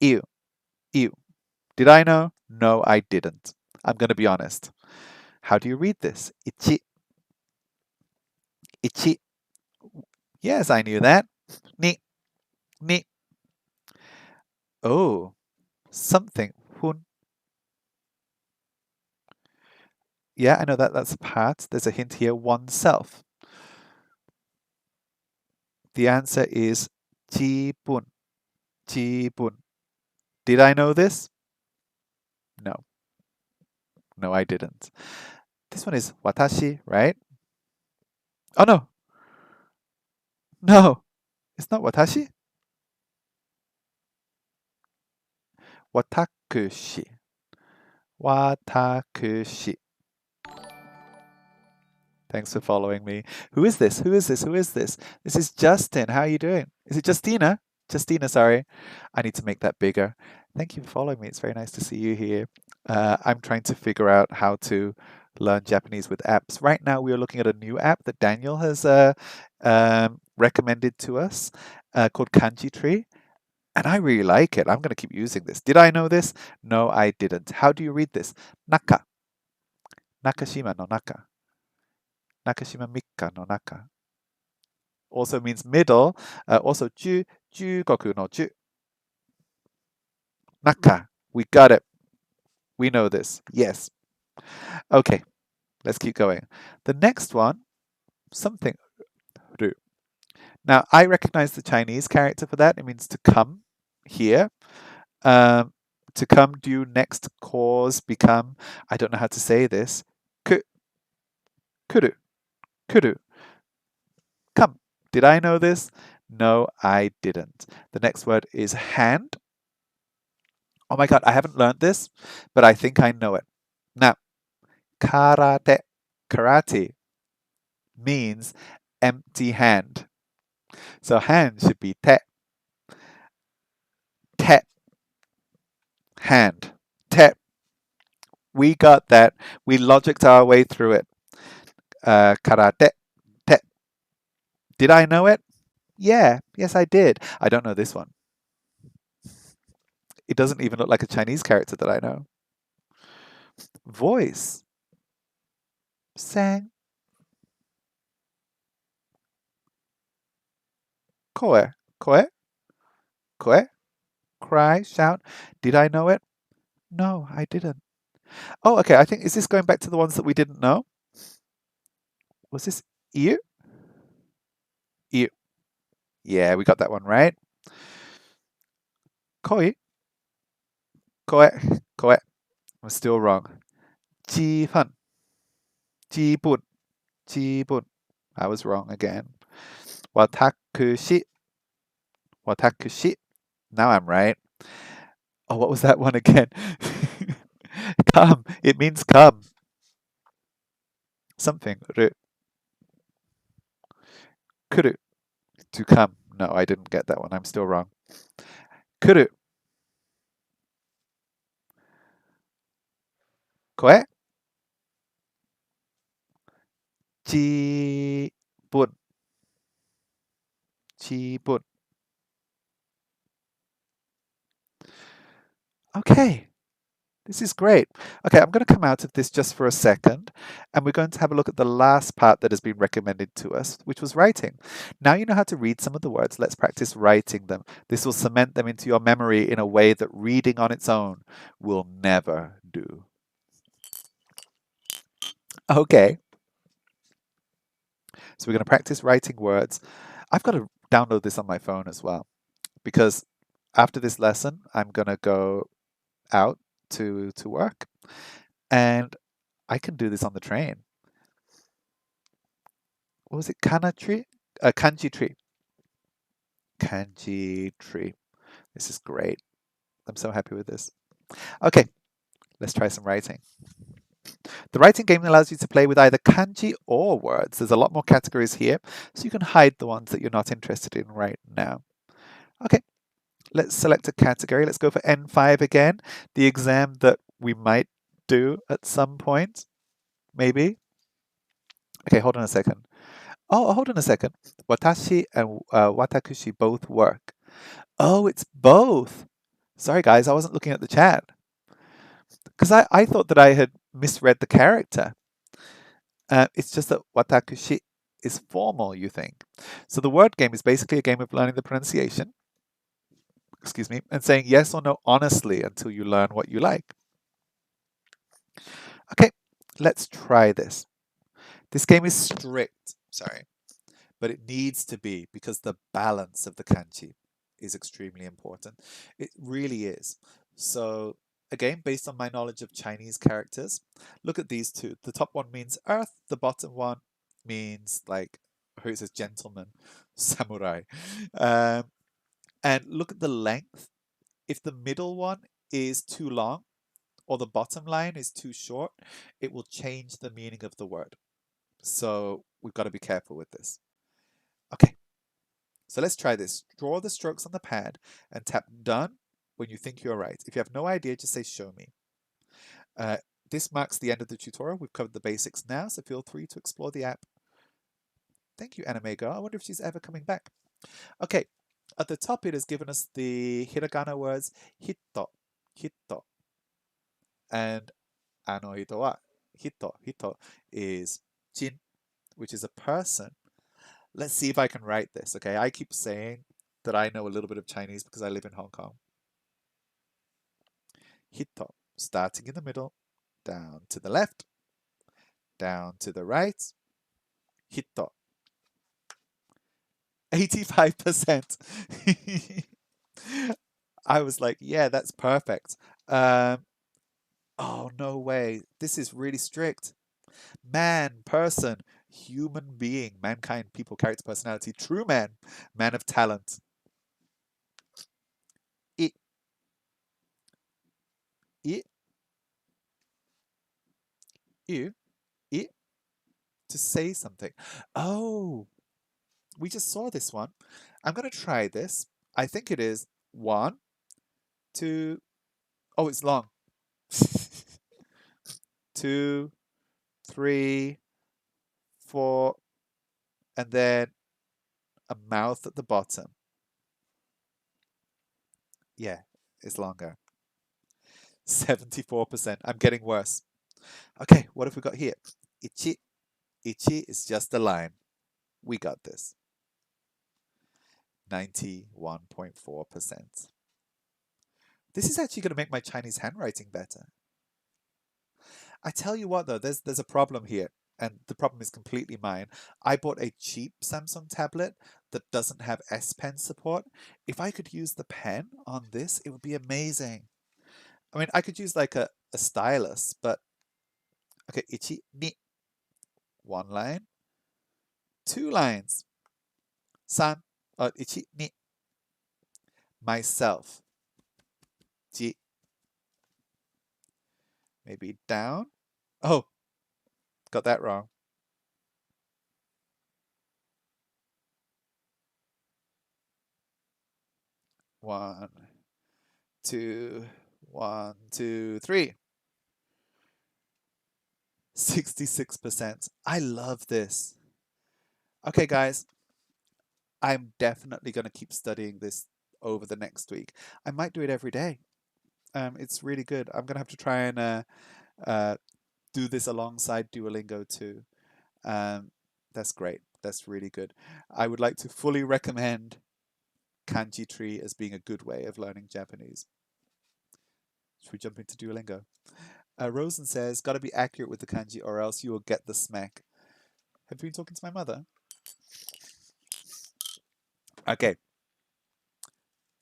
ew, ew. Did I know? No, I didn't. I'm going to be honest. How do you read this? Ichi. Ichi. Yes, I knew that. Ni. Ni. Oh, something. Hun. Yeah, I know that. That's a part. There's a hint here. Oneself. The answer is jibun. Jibun. Did I know this? No. No, I didn't. This one is watashi, right? Oh, no. No. It's not watashi. Watakushi. Watakushi. Thanks for following me. Who is this? Who is this? Who is this? This is Justin. How are you doing? Is it Justina? Justina, sorry. I need to make that bigger. Thank you for following me. It's very nice to see you here. I'm trying to figure out how to learn Japanese with apps. Right now, we are looking at a new app that Daniel has recommended to us called Kanji Tree. And I really like it. I'm going to keep using this. Did I know this? No, I didn't. How do you read this? Naka. Nakashima no naka. Nakashima Mikka no naka. Also means middle. Also, jugoku no ju. Naka. We got it. We know this. Yes. Okay, let's keep going. The next one, something ru. Now, I recognize the Chinese character for that. It means to come here. To come, do, next, cause, become. I don't know how to say this. Kuru. Kuru. Come. Did I know this? No, I didn't. The next word is hand. Oh my God, I haven't learned this, but I think I know it. Now, karate. Karate means empty hand. So hand should be te. Te. Hand. Te. We got that. We logicked our way through it. Karate. Te. Did I know it? Yeah. Yes, I did. I don't know this one. It doesn't even look like a Chinese character that I know. Voice. Sang. Koe. Koe. Koe. Cry. Shout. Did I know it? No, I didn't. Oh, okay. I think, is this going back to the ones that we didn't know? Was this ear? Ear. Yeah, we got that one right. Koi. Koe. Koe. I'm still wrong. Jifan. Jibun. Jibun. I was wrong again. Watakushi. Watakushi. Now I'm right. Oh, what was that one again? Come. It means come. Something. Ru. Kuru. To come. No, I didn't get that one. I'm still wrong. Kuru. Koe. Jibun. Jibun. Okay. This is great. Okay, I'm going to come out of this just for a second, and we're going to have a look at the last part that has been recommended to us, which was writing. Now you know how to read some of the words. Let's practice writing them. This will cement them into your memory in a way that reading on its own will never do. Okay, so we're going to practice writing words. I've got to download this on my phone as well because after this lesson, I'm going to go out to work and I can do this on the train. What was it? Kana tree? Kanji tree. Kanji tree. This is great. I'm so happy with this. Okay, let's try some writing. The writing game allows you to play with either kanji or words. There's a lot more categories here, so you can hide the ones that you're not interested in right now. Okay, let's select a category. Let's go for N5 again, the exam that we might do at some point, maybe. Okay, hold on a second. Oh, hold on a second. Watashi and watakushi both work. Oh, it's both. Sorry, guys, I wasn't looking at the chat. Because I thought that I had misread the character. It's just that watakushi is formal, you think. So the word game is basically a game of learning the pronunciation, excuse me, and saying yes or no honestly until you learn what you like. Okay, let's try this. This game is strict, sorry, but it needs to be because the balance of the kanji is extremely important. It really is. So again, based on my knowledge of Chinese characters, look at these two. The top one means earth, the bottom one means like, it says gentleman, samurai. Um, and look at the length. If the middle one is too long or the bottom line is too short, it will change the meaning of the word. So we've got to be careful with this. Okay, so let's try this. Draw the strokes on the pad and tap done when you think you're right. If you have no idea, just say show me. Uh, this marks the end of the tutorial. We've covered the basics now, so feel free to explore the app. Thank you, Anime Girl. I wonder if she's ever coming back. Okay, at the top it has given us the hiragana words hito, hito, and hito wa. Hito is jin, which is a person. Let's see if I can write this, okay? I keep saying that I know a little bit of Chinese because I live in Hong Kong. Hito, starting in the middle, down to the left, down to the right. Hito. 85%. I was like, yeah, that's perfect. Oh, no way. This is really strict. Man, person, human being, mankind, people, character, personality, true man, man of talent. It, it, you, it, to say something. Oh, we just saw this one. I'm going to try this. I think it is one, two, oh, it's long. Two, three, four, and then a mouth at the bottom. Yeah, it's longer. 74%. I'm getting worse. Okay, what have we got here? Ichi. Ichi is just a line. We got this. 91.4%. This is actually going to make my Chinese handwriting better. I tell you what though, there's a problem here, and the problem is completely mine. I bought a cheap Samsung tablet that doesn't have S Pen support. If I could use the pen on this, it would be amazing. I mean, I could use like a stylus, but okay, ichi ni, one line, two lines, san, ichi ni, myself, ji, maybe down. Oh, got that wrong. One, two, one, two, three. 66%. I love this. Okay, guys, I'm definitely going to keep studying this over the next week. I might do it every day. It's really good. I'm gonna have to try and do this alongside Duolingo too. That's great. That's really good. I would like to fully recommend Kanji Tree as being a good way of learning Japanese. Should we jump into Duolingo? Rosen says, "Got to be accurate with the kanji, or else you will get the smack." Have you been talking to my mother? Okay.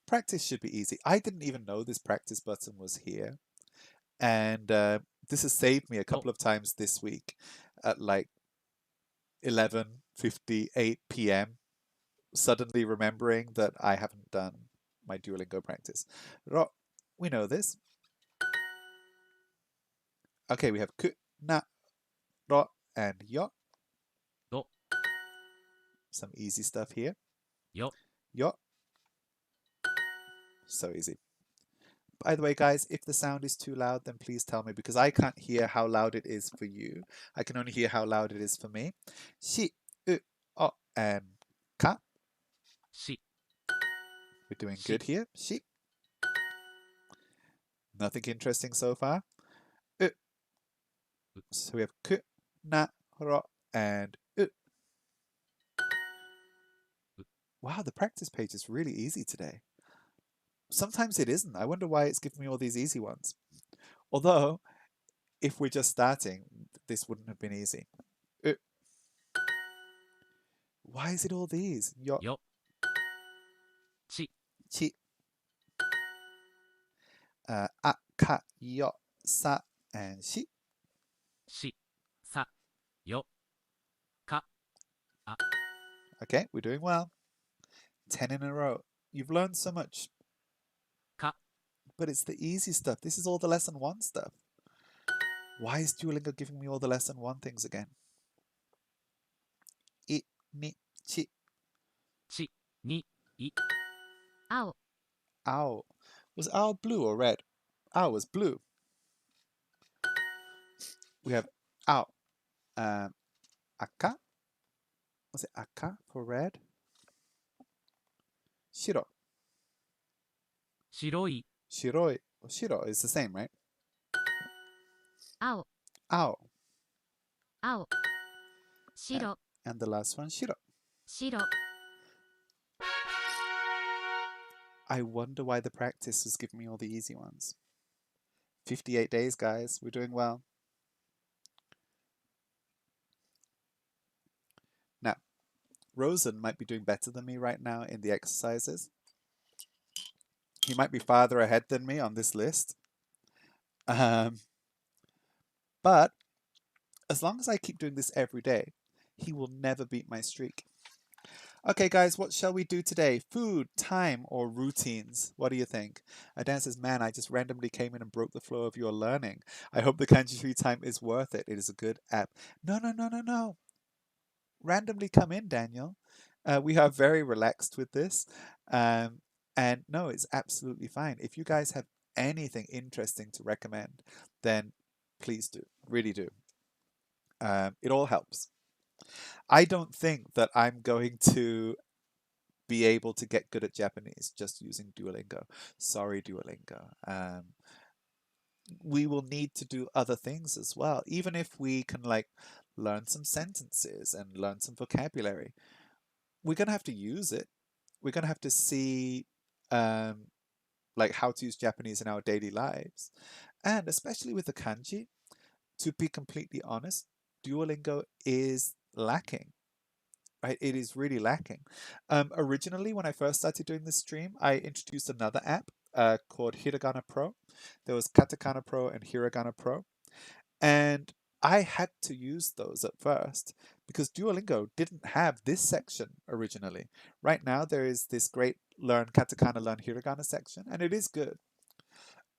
Practice should be easy. I didn't even know this practice button was here, and this has saved me a couple of times this week at like 11:58 p.m. Suddenly remembering that I haven't done my Duolingo practice. We know this. Okay, we have ku, na, ro, and yo. Do, Some easy stuff here. yo, Yo. So easy. By the way, guys, if the sound is too loud, then please tell me because I can't hear how loud it is for you. I can only hear how loud it is for me. Shi, o, and ka. shi, We're doing shi, good here. Shi. Nothing interesting so far. U. So we have ku, na, ro, and u. Wow, the practice page is really easy today. Sometimes it isn't. I wonder why it's giving me all these easy ones. Although, if we're just starting, this wouldn't have been easy. Why is it all these? Yo, yo, chi, chi, a, ka, yo, sa, and shi. shi, sa, yo, ka, a. Okay, we're doing well. 10 in a row. You've learned so much, Ka, but it's the easy stuff. This is all the lesson one stuff. Why is Duolingo giving me all the lesson one things again? I, ni, chi, chi, ni, i. Ao, owl. Was owl blue or red? Owl was blue. We have owl. Aka. Was it aka for red? Shiro. Shiroi, Shiroi. Shiro is the same, right? ao, Owl. ao. Shiro, And the last one, shiro. shiro. I wonder why the practice was giving me all the easy ones. 58 days, guys. We're doing well. Now, Rosen might be doing better than me right now in the exercises. He might be farther ahead than me on this list. But as long as I keep doing this every day, he will never beat my streak. Okay, guys, what shall we do today? Food, time, or routines? What do you think? Dan says, "Man, I just randomly came in and broke the flow of your learning. I hope the Kanji Tree time is worth it. It is a good app." No, no, no, no, no. Randomly come in, Daniel. We are very relaxed with this. And no, it's absolutely fine. If you guys have anything interesting to recommend, then please do. Really do. It all helps. I don't think that I'm going to be able to get good at Japanese just using Duolingo. Sorry, Duolingo. We will need to do other things as well, even if we can like learn some sentences and learn some vocabulary. We're gonna have to use it. We're gonna have to see like how to use Japanese in our daily lives, and especially with the kanji. To be completely honest, Duolingo is lacking. Right, it is really lacking. Originally, when I first started doing this stream, I introduced another app called Hiragana Pro. There was Katakana Pro and Hiragana Pro. And I had to use those at first because Duolingo didn't have this section originally. Right now, there is this great Learn Katakana, Learn Hiragana section, and it is good.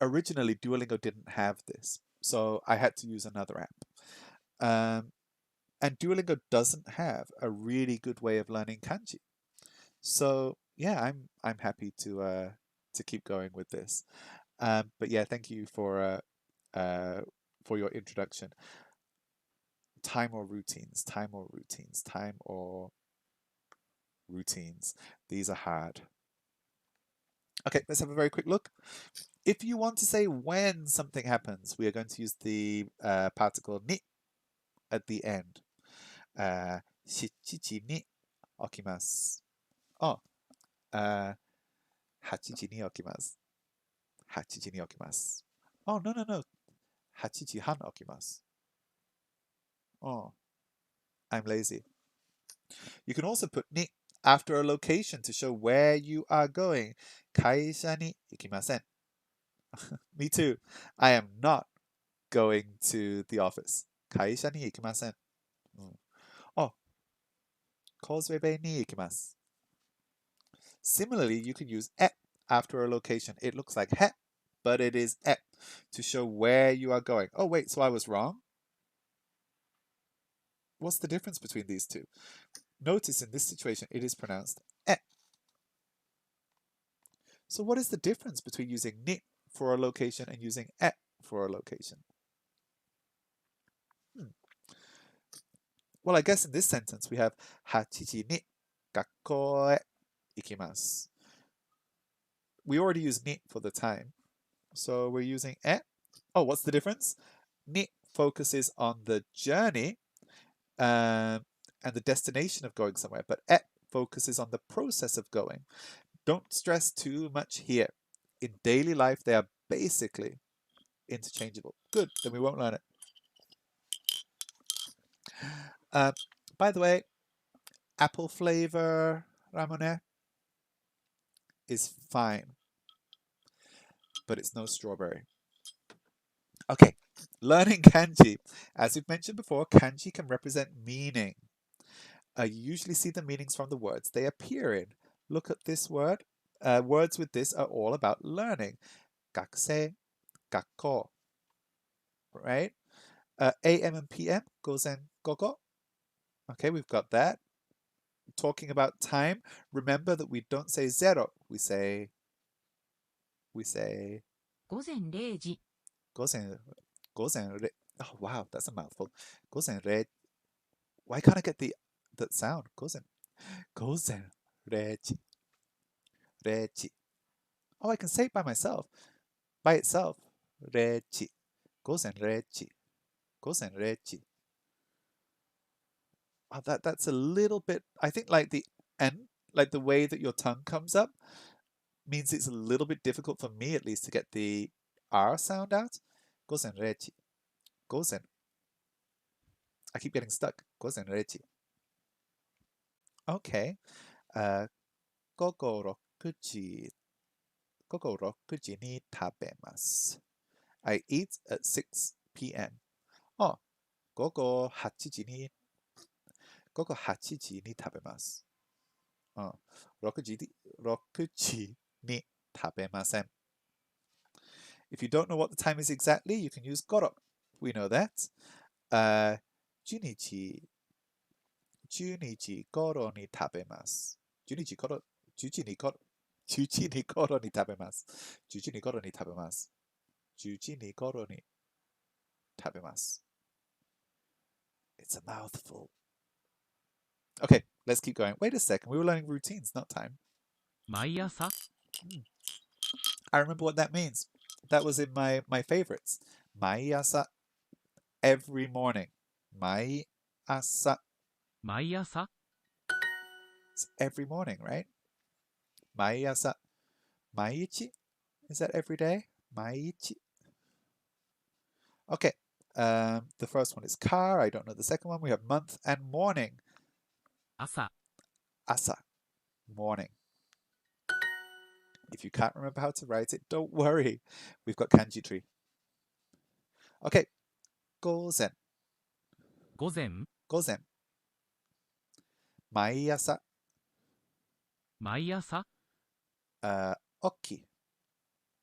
Originally, Duolingo didn't have this, so I had to use another app. And Duolingo doesn't have a really good way of learning kanji. So yeah, I'm happy to keep going with this. But yeah, thank you for your introduction. Time or routines, time or routines, time or routines. These are hard. Okay, let's have a very quick look. If you want to say when something happens, we are going to use the particle ni at the end. 7時に起きます。Oh, 8時に起きます。8時に起きます。Oh, no, no, no. 8時半起きます。Oh, I'm lazy. You can also put ni after a location to show where you are going. 会社に行きません。Me too. I am not going to the office. 会社に行きません。Oh, コースウェイベイに行きます。Similarly, you can use e after a location. It looks like he, but it is e to show where you are going. Oh, wait, so I was wrong? What's the difference between these two? Notice in this situation, it is pronounced e. So what is the difference between using ni for a location and using e for a location? Well, I guess in this sentence we have 8時に学校へ行きます。We already used ni for the time, so we're using e. Oh, what's the difference? Ni focuses on the journey and the destination of going somewhere, but e focuses on the process of going. Don't stress too much here. In daily life, they are basically interchangeable. Good, then we won't learn it. By the way, apple flavor ramune is fine, but it's no strawberry. Okay, learning kanji. As we've mentioned before, kanji can represent meaning. You usually see the meanings from the words they appear in. Look at this word. Words with this are all about learning. 学生, 学校, right? AM and PM, 午前午後. Okay, we've got that. Talking about time, remember that we don't say zero. We say 午前0時 午前 oh wow, that's a mouthful. 午前0. Why can't I get that sound? 午前0時 0時. Oh, I can say it by myself. By itself. 0時午前0時午前0時. Oh, that's a little bit, I think, like the N, like the way that your tongue comes up means it's a little bit difficult for me at least to get the R sound out. 午前0時午前. I keep getting stuck. 午前0時. Okay. 午後6時午後6時に食べます。I eat at 6 p.m. Oh, 午後8時に食べます。6時に食べません。If you don't know what the time is exactly, you can use 頃. We know that. 12時頃に食べます。12時頃に食べます。11時頃に食べます。11時頃に食べます。It's a mouthful. Okay, let's keep going. Wait a second. We were learning routines, not time. 毎朝 I remember what that means. That was in my favorites. 毎朝 every morning. 毎朝 毎朝 it's every morning, right? 毎朝毎日 is that every day? 毎日 Okay. The first one is car. I don't know the second one. We have month and morning. 朝 Asa, morning. If you can't remember how to write it, don't worry. We've got kanji tree. Okay. 午前午前午前毎朝毎朝起き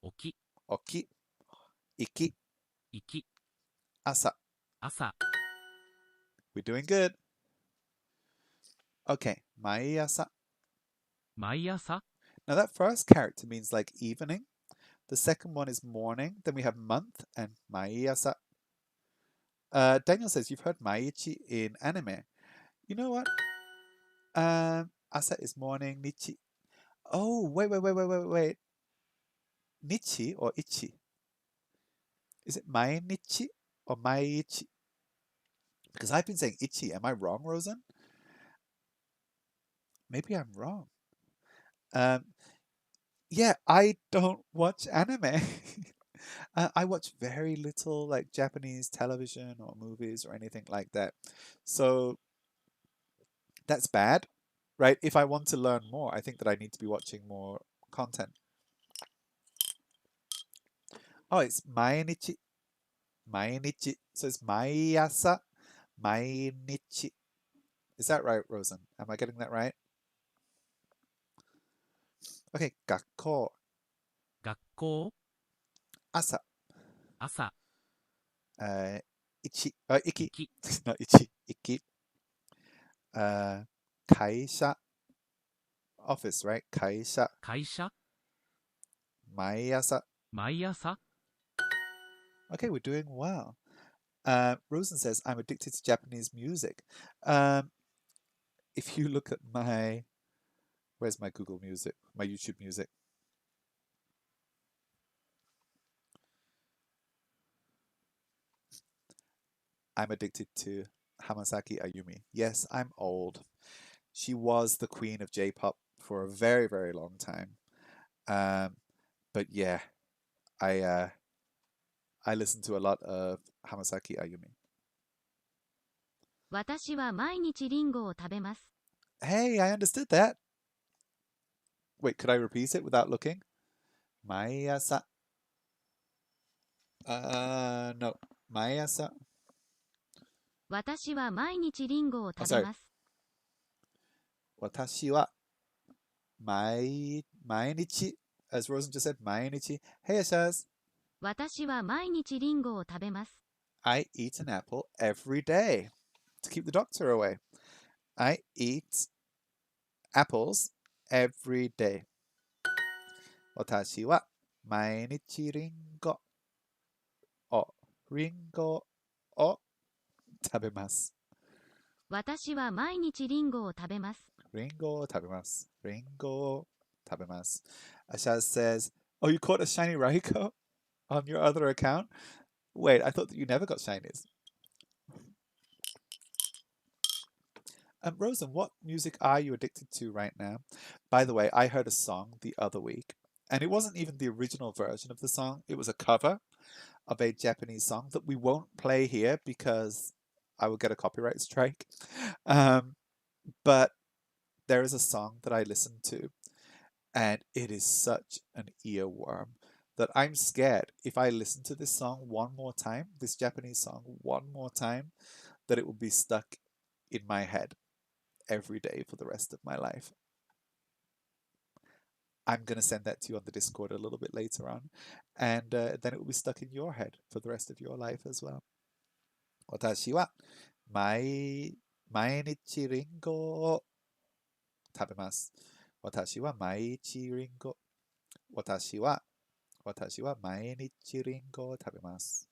起き行き行き朝朝 We're doing good. Okay, 毎朝毎朝 Now that first character means like evening. The second one is morning. Then we have month and 毎朝. Daniel says you've heard maiichi in anime. You know what? Asa is morning, nichi. Oh, wait. nichi or ichi? Is it mainichi or maiichi? Because I've been saying ichi. Am I wrong, Rosen? Maybe I'm wrong. Um, yeah, I don't watch anime. I watch very little like Japanese television or movies or anything like that. So that's bad, right? If I want to learn more, I think that I need to be watching more content. Oh, it's mainichi. Mainichi. So it's maiasa, mainichi. Is that right, Rosen? Am I getting that right? Okay, 学校、学校、朝、朝、1、行息、き、no, 1、息、会社、office, right? 会社、会社、毎朝。毎朝、 Okay, we're doing well. Rosen says, I'm addicted to Japanese music. If you look at where's my Google Music? My YouTube Music. I'm addicted to Hamasaki Ayumi. Yes, I'm old. She was the queen of J-pop for a very, very long time. But yeah, I listen to a lot of Hamasaki Ayumi. 私は毎日リンゴを食べます。 Hey, I understood that. Wait, could I repeat it without looking? Mayasa. No. Mayasa. 私は毎日リンゴを Oh, 食べ sorry. ます。 Watashi wa mainichi. As Rosen just said, mainichi. Hey, Ashaz. 私は毎日リンゴを食べます。 I eat an apple every day to keep the doctor away. I eat apples every day. 私は毎日リンゴを食べます。私は毎日リンゴを食べます。 リンゴを食べます。リンゴを食べます。Ashaz says, oh, you caught a shiny Raiko on your other account? Wait, I thought that you never got shinies. Rosen, what music are you addicted to right now? By the way, I heard a song the other week, and it wasn't even the original version of the song. It was a cover of a Japanese song that we won't play here because I will get a copyright strike. But there is a song that I listened to, and it is such an earworm that I'm scared if I listen to this song one more time, this Japanese song one more time, that it will be stuck in my head every day for the rest of my life. I'm going to send that to you on the Discord a little bit later on, and then it will be stuck in your head for the rest of your life as well. 私は毎日リンゴを食べます。私は毎日リンゴ。私は毎日リンゴを食べます。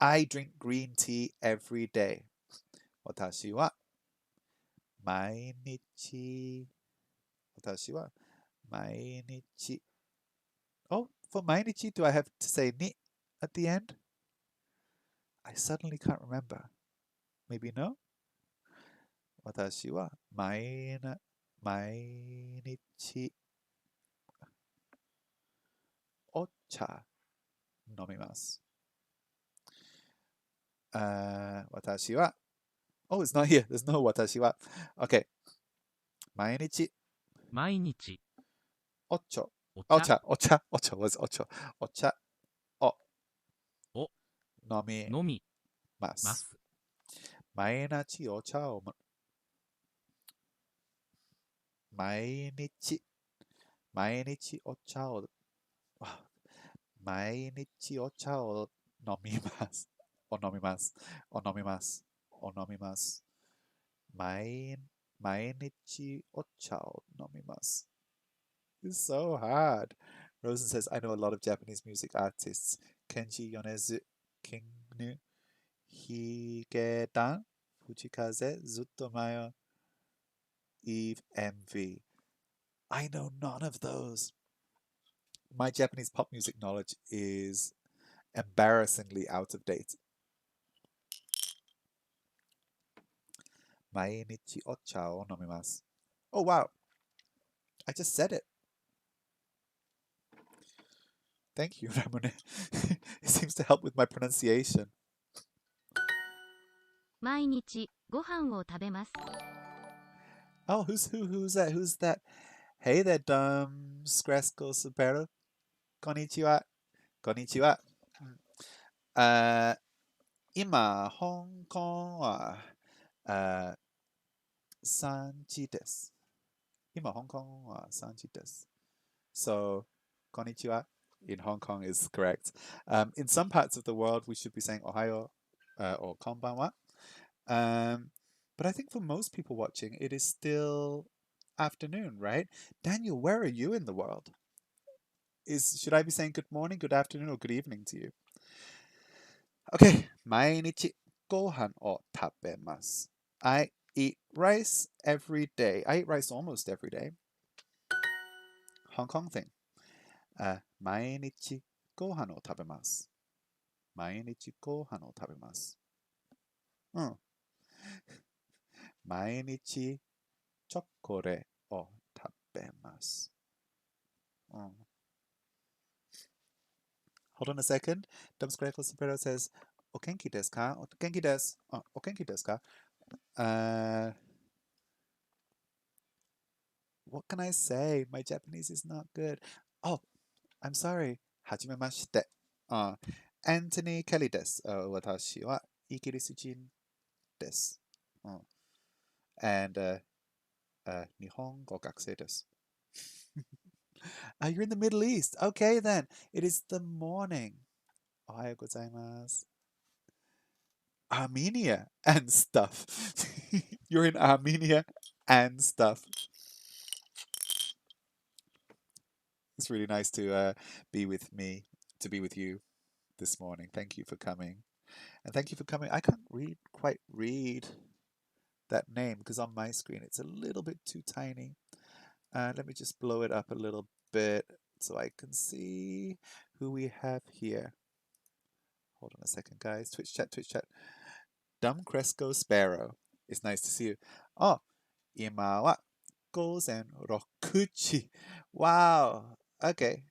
I drink green tea every day. 私は毎日。Oh, for 毎日, do I have to say ni at the end? I suddenly can't remember. Maybe no? 私は毎日お茶飲みます。私は Oh, it's not here. There's no 私は Okay. 毎日毎日、お茶おwas 茶、お茶を飲み飲みま。ますす。毎日お茶を毎日お茶を毎日お茶を飲みます。飲みます。毎日お茶を飲みます。It's so hard. Rosen says, I know a lot of Japanese music artists. Kenji Yonezu, Kinu, Higedan, Fujikaze, Zuttomayo, Eve MV. I know none of those. My Japanese pop music knowledge is embarrassingly out of date. 毎日お茶を飲みます. Oh wow, I just said it. Thank you, Ramone. It seems to help with my pronunciation. 毎日ご飯を食べます。 Oh, who's that? Who's that? Hey there, dumb Scrasco Supero. Konnichiwa. Konnichiwa. 今、香港は3時です。今、香港は3時です。So, konnichiwa in Hong Kong is correct. In some parts of the world, we should be saying ohayo or konbanwa. But I think for most people watching, it is still afternoon, right? Daniel, where are you in the world? Should I be saying good morning, good afternoon, or good evening to you? Okay, 毎日ご飯を食べます. I eat rice every day. I eat rice almost every day. Hong Kong thing. 毎日ご飯を食べます. 毎日ご飯を食べます. 毎日チョコレートを食べます. Hold on a second. Dumbscrackle Supero says, お元気ですか? お元気です. お元気ですか? What can I say? My Japanese is not good. Oh, I'm sorry. はじめまして. AnthonyKel です. 私はイギリス人です. And 日本語学生です. You're in the Middle East. Okay, then. It is the morning. おはようございます. Armenia and stuff. You're in Armenia and stuff. It's really nice to be with you this morning. Thank you for coming. And thank you for coming. I can't quite read that name because on my screen it's a little bit too tiny. Let me just blow it up a little bit so I can see who we have here. Hold on a second, guys. Twitch chat. Dumb Cresco Sparrow. It's nice to see you. Oh, 今は午前6時. Wow. Okay.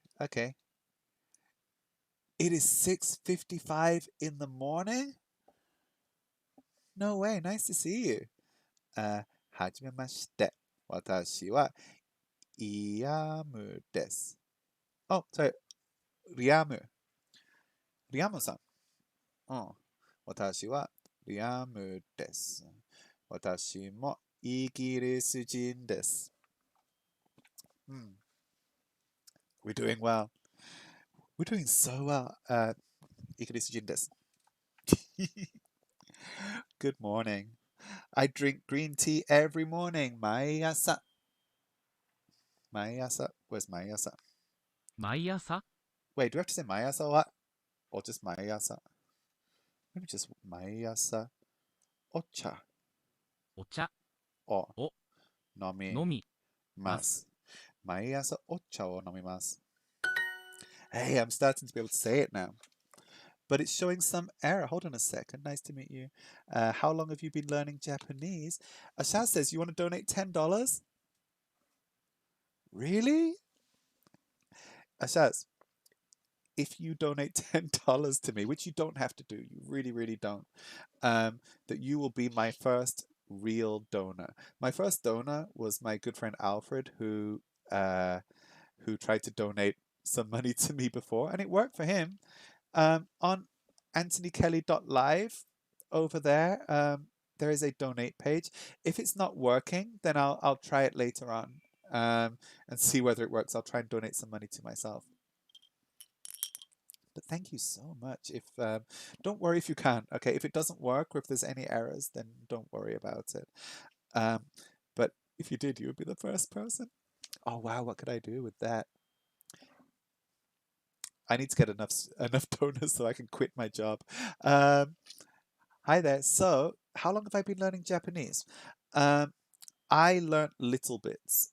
It is 6:55 in the morning? No way. Nice to see you. はじめまして。私はイヤムです. Oh, sorry. リアムさん. 私はリアムです. 私もイギリス人です. We're doing well. We're doing so well. イギリス人です. Good morning. I drink green tea every morning. 毎朝. Where's 毎朝? 毎朝 Wait, do we have to say 毎朝 or just 毎朝? Maybe just 毎朝お茶お茶をを飲みのみます. 毎朝お茶を飲みます. Hey, I'm starting to be able to say it now. But it's showing some error. Hold on a second. Nice to meet you. How long have you been learning Japanese? Asha says, you want to donate $10? Really? Ashaz, if you donate $10 to me, which you don't have to do, you really, really don't, that you will be my first real donor. My first donor was my good friend Alfred, who tried to donate some money to me before, and it worked for him. On AnthonyKel.live over there, there is a donate page. If it's not working, then I'll try it later on and see whether it works. I'll try and donate some money to myself. But thank you so much. If don't worry if you can't. Okay, if it doesn't work or if there's any errors, then don't worry about it. But if you did, you would be the first person. Oh wow, what could I do with that? I need to get enough donors so I can quit my job. Hi there. So, how long have I been learning Japanese? I learned little bits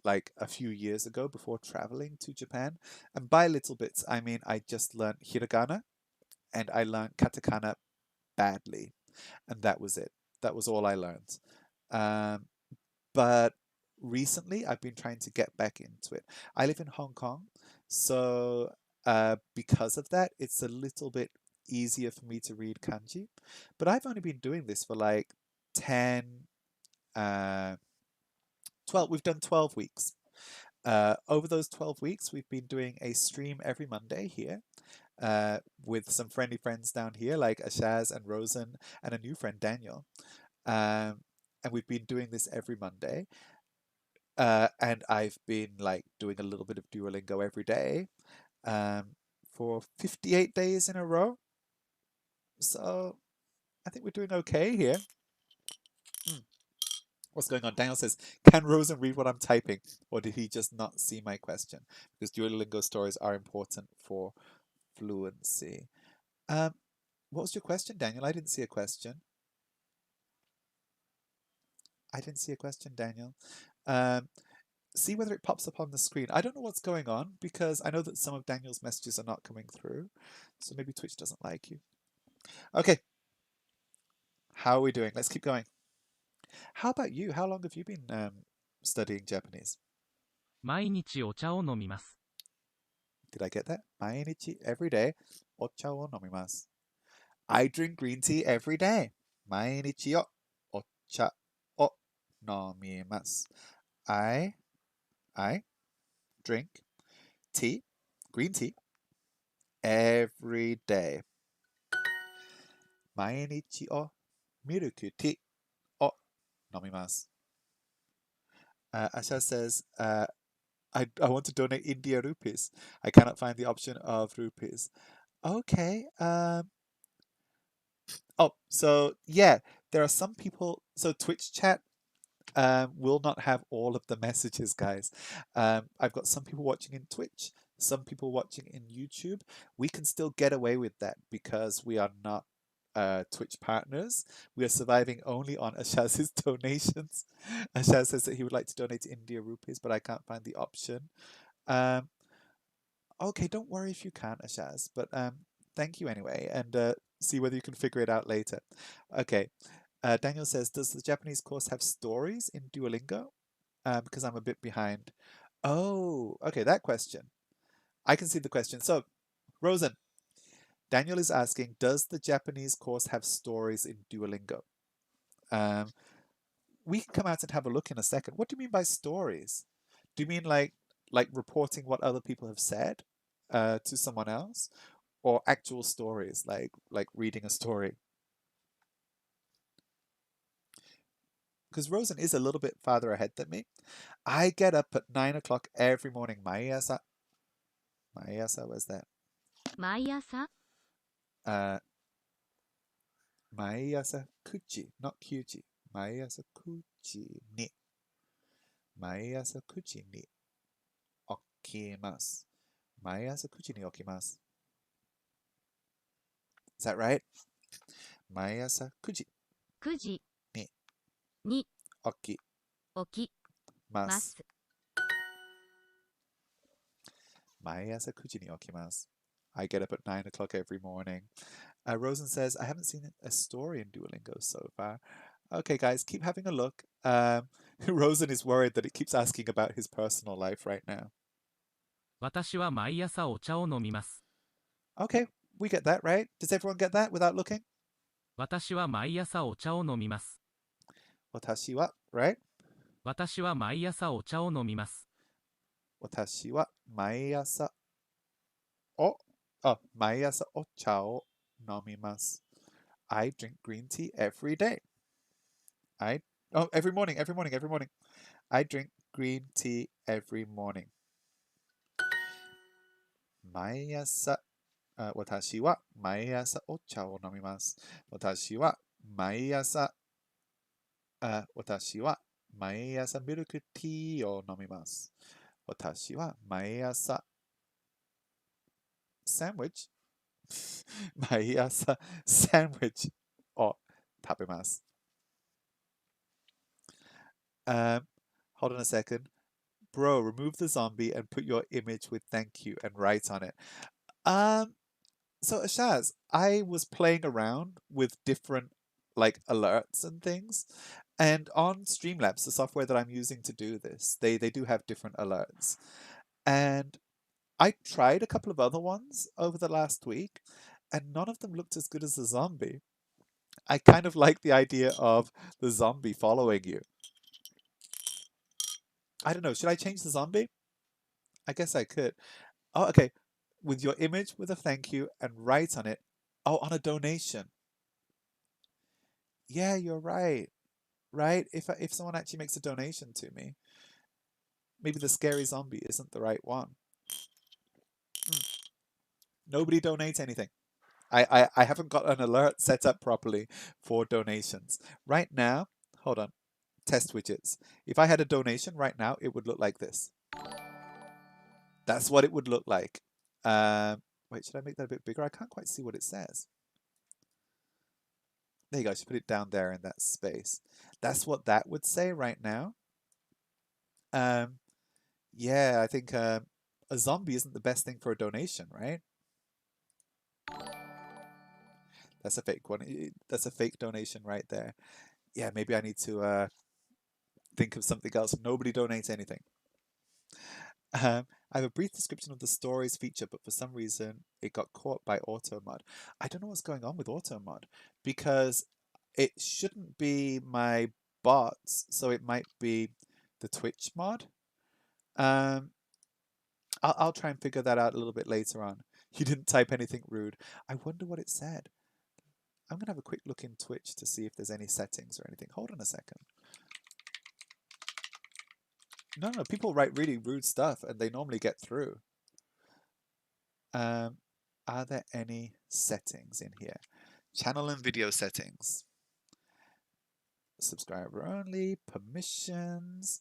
like a few years ago before traveling to Japan. And by little bits, I mean I just learned hiragana and I learned katakana badly. And that was it. That was all I learned. Um, but recently, I've been trying to get back into it. I live in Hong Kong, so because of that, it's a little bit easier for me to read kanji. But I've only been doing this for like 10, 12, we've done 12 weeks. Over those 12 weeks, we've been doing a stream every Monday here with some friendly friends down here like Ashaz and Rosen and a new friend, Daniel. And we've been doing this every Monday. And I've been like doing a little bit of Duolingo every day for 58 days in a row. So I think we're doing okay here. What's going on? Daniel says, can Rosen read what I'm typing? Or did he just not see my question? Because Duolingo stories are important for fluency. What was your question, Daniel? I didn't see a question. Daniel. See whether it pops up on the screen. I don't know what's going on because I know that some of Daniel's messages are not coming through. So maybe Twitch doesn't like you. Okay. How are we doing? Let's keep going. How about you? How long have you been studying Japanese? 毎日お茶を飲みます。 Did I get that? 毎日 every day お茶を飲みます。I drink green tea every day. 毎日お茶を飲みます。I drink tea, green tea, every day. 毎日ミルクティーを飲みます。Asha says, I want to donate India rupees. I cannot find the option of rupees. Okay. So yeah, there are some people. So Twitch chat will not have all of the messages, guys. I've got some people watching in Twitch, some people watching in YouTube. We can still get away with that because we are not Twitch partners. We are surviving only on Ashaz's donations. Ashaz says that he would like to donate to India rupees, but I can't find the option. Okay, don't worry if you can't, Ashaz, but thank you anyway, and see whether you can figure it out later. Okay. Daniel says, does the Japanese course have stories in Duolingo? Because I'm a bit behind. Oh, okay, that question. I can see the question. So, Rosen, Daniel is asking, does the Japanese course have stories in Duolingo? We can come out and have a look in a second. What do you mean by stories? Do you mean like reporting what other people have said to someone else, or actual stories like reading a story? Because Rosen is a little bit farther ahead than me. I get up at 9 o'clock every morning. 毎朝. Where's that? 毎朝 毎朝9時, not 9時. 毎朝9時に. 毎朝9時に起きます. 毎朝9時に起きます. Is that right? 毎朝9時9時にに起き起きま。ますす。毎朝9時に起きます. I get up at 9 o'clock every morning. Rosen says, I haven't seen a story in Duolingo so far. Okay, guys, keep having a look. Rosen is worried that it keeps asking about his personal life right now. 私は毎朝お茶を飲みます。 Okay, we get that, right? Does everyone get that without looking? 私は毎朝お茶を飲みます。 Watashi wa, right? 私は毎朝お茶を飲みます。 Watashi wa 毎朝お茶を飲みます. I drink green tea every day. Every morning. I drink green tea every morning. 毎朝、私は毎朝お茶を飲みます。私は毎朝ミルクティーを飲みます。私は毎朝サンドイッチ毎朝サンドイッチを食べます。Hold on a second. Bro, remove the zombie and put your image with thank you and write on it. Um, so Ashaz, I was playing around with different like alerts and things. And on Streamlabs, the software that I'm using to do this, they do have different alerts. And I tried a couple of other ones over the last week, and none of them looked as good as the zombie. I kind of like the idea of the zombie following you. I don't know, should I change the zombie? I guess I could. Oh, okay. With your image with a thank you and write on it. Oh, on a donation. Yeah, you're right. Right? If someone actually makes a donation to me, maybe the scary zombie isn't the right one. Nobody donates anything. I haven't got an alert set up properly for donations. Right now, hold on. Test widgets. If I had a donation right now, it would look like this. That's what it would look like. Wait, should I make that a bit bigger? I can't quite see what it says. There you go. I should put it down there in that space. That's what that would say right now. Yeah, I think a zombie isn't the best thing for a donation, right? That's a fake one. That's a fake donation right there. Yeah, maybe I need to think of something else. Nobody donates anything. I have a brief description of the stories feature, but for some reason it got caught by AutoMod. I don't know what's going on with AutoMod because it shouldn't be my bots, so it might be the Twitch mod. I'll try and figure that out a little bit later on. You didn't type anything rude. I wonder what it said. I'm going to have a quick look in Twitch to see if there's any settings or anything. Hold on a second. No, people write really rude stuff and they normally get through. Are there any settings in here? Channel and video settings. Subscriber only, permissions.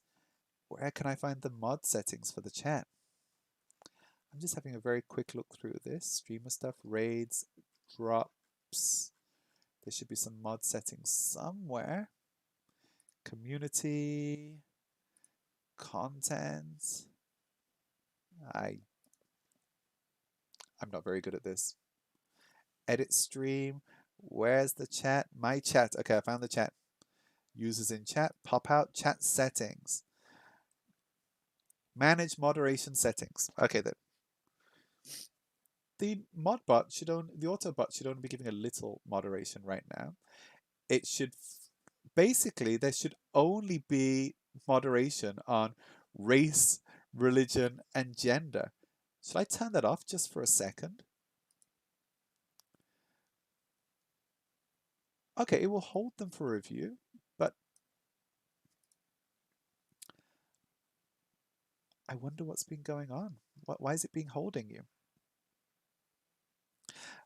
Where can I find the mod settings for the chat? I'm just having a very quick look through this. Streamer stuff, raids, drops. There should be some mod settings somewhere. Community, content. I'm not very good at this. Edit stream. Where's the chat? My chat. Okay, I found the chat. Users in chat. Pop out chat settings. Manage moderation settings. Okay then. The modbot should only, the Autobot should only be giving a little moderation right now. It should basically there should only be moderation on race, religion, and gender. Should I turn that off just for a second? Okay, it will hold them for review, but I wonder what's been going on. Why is it being holding you?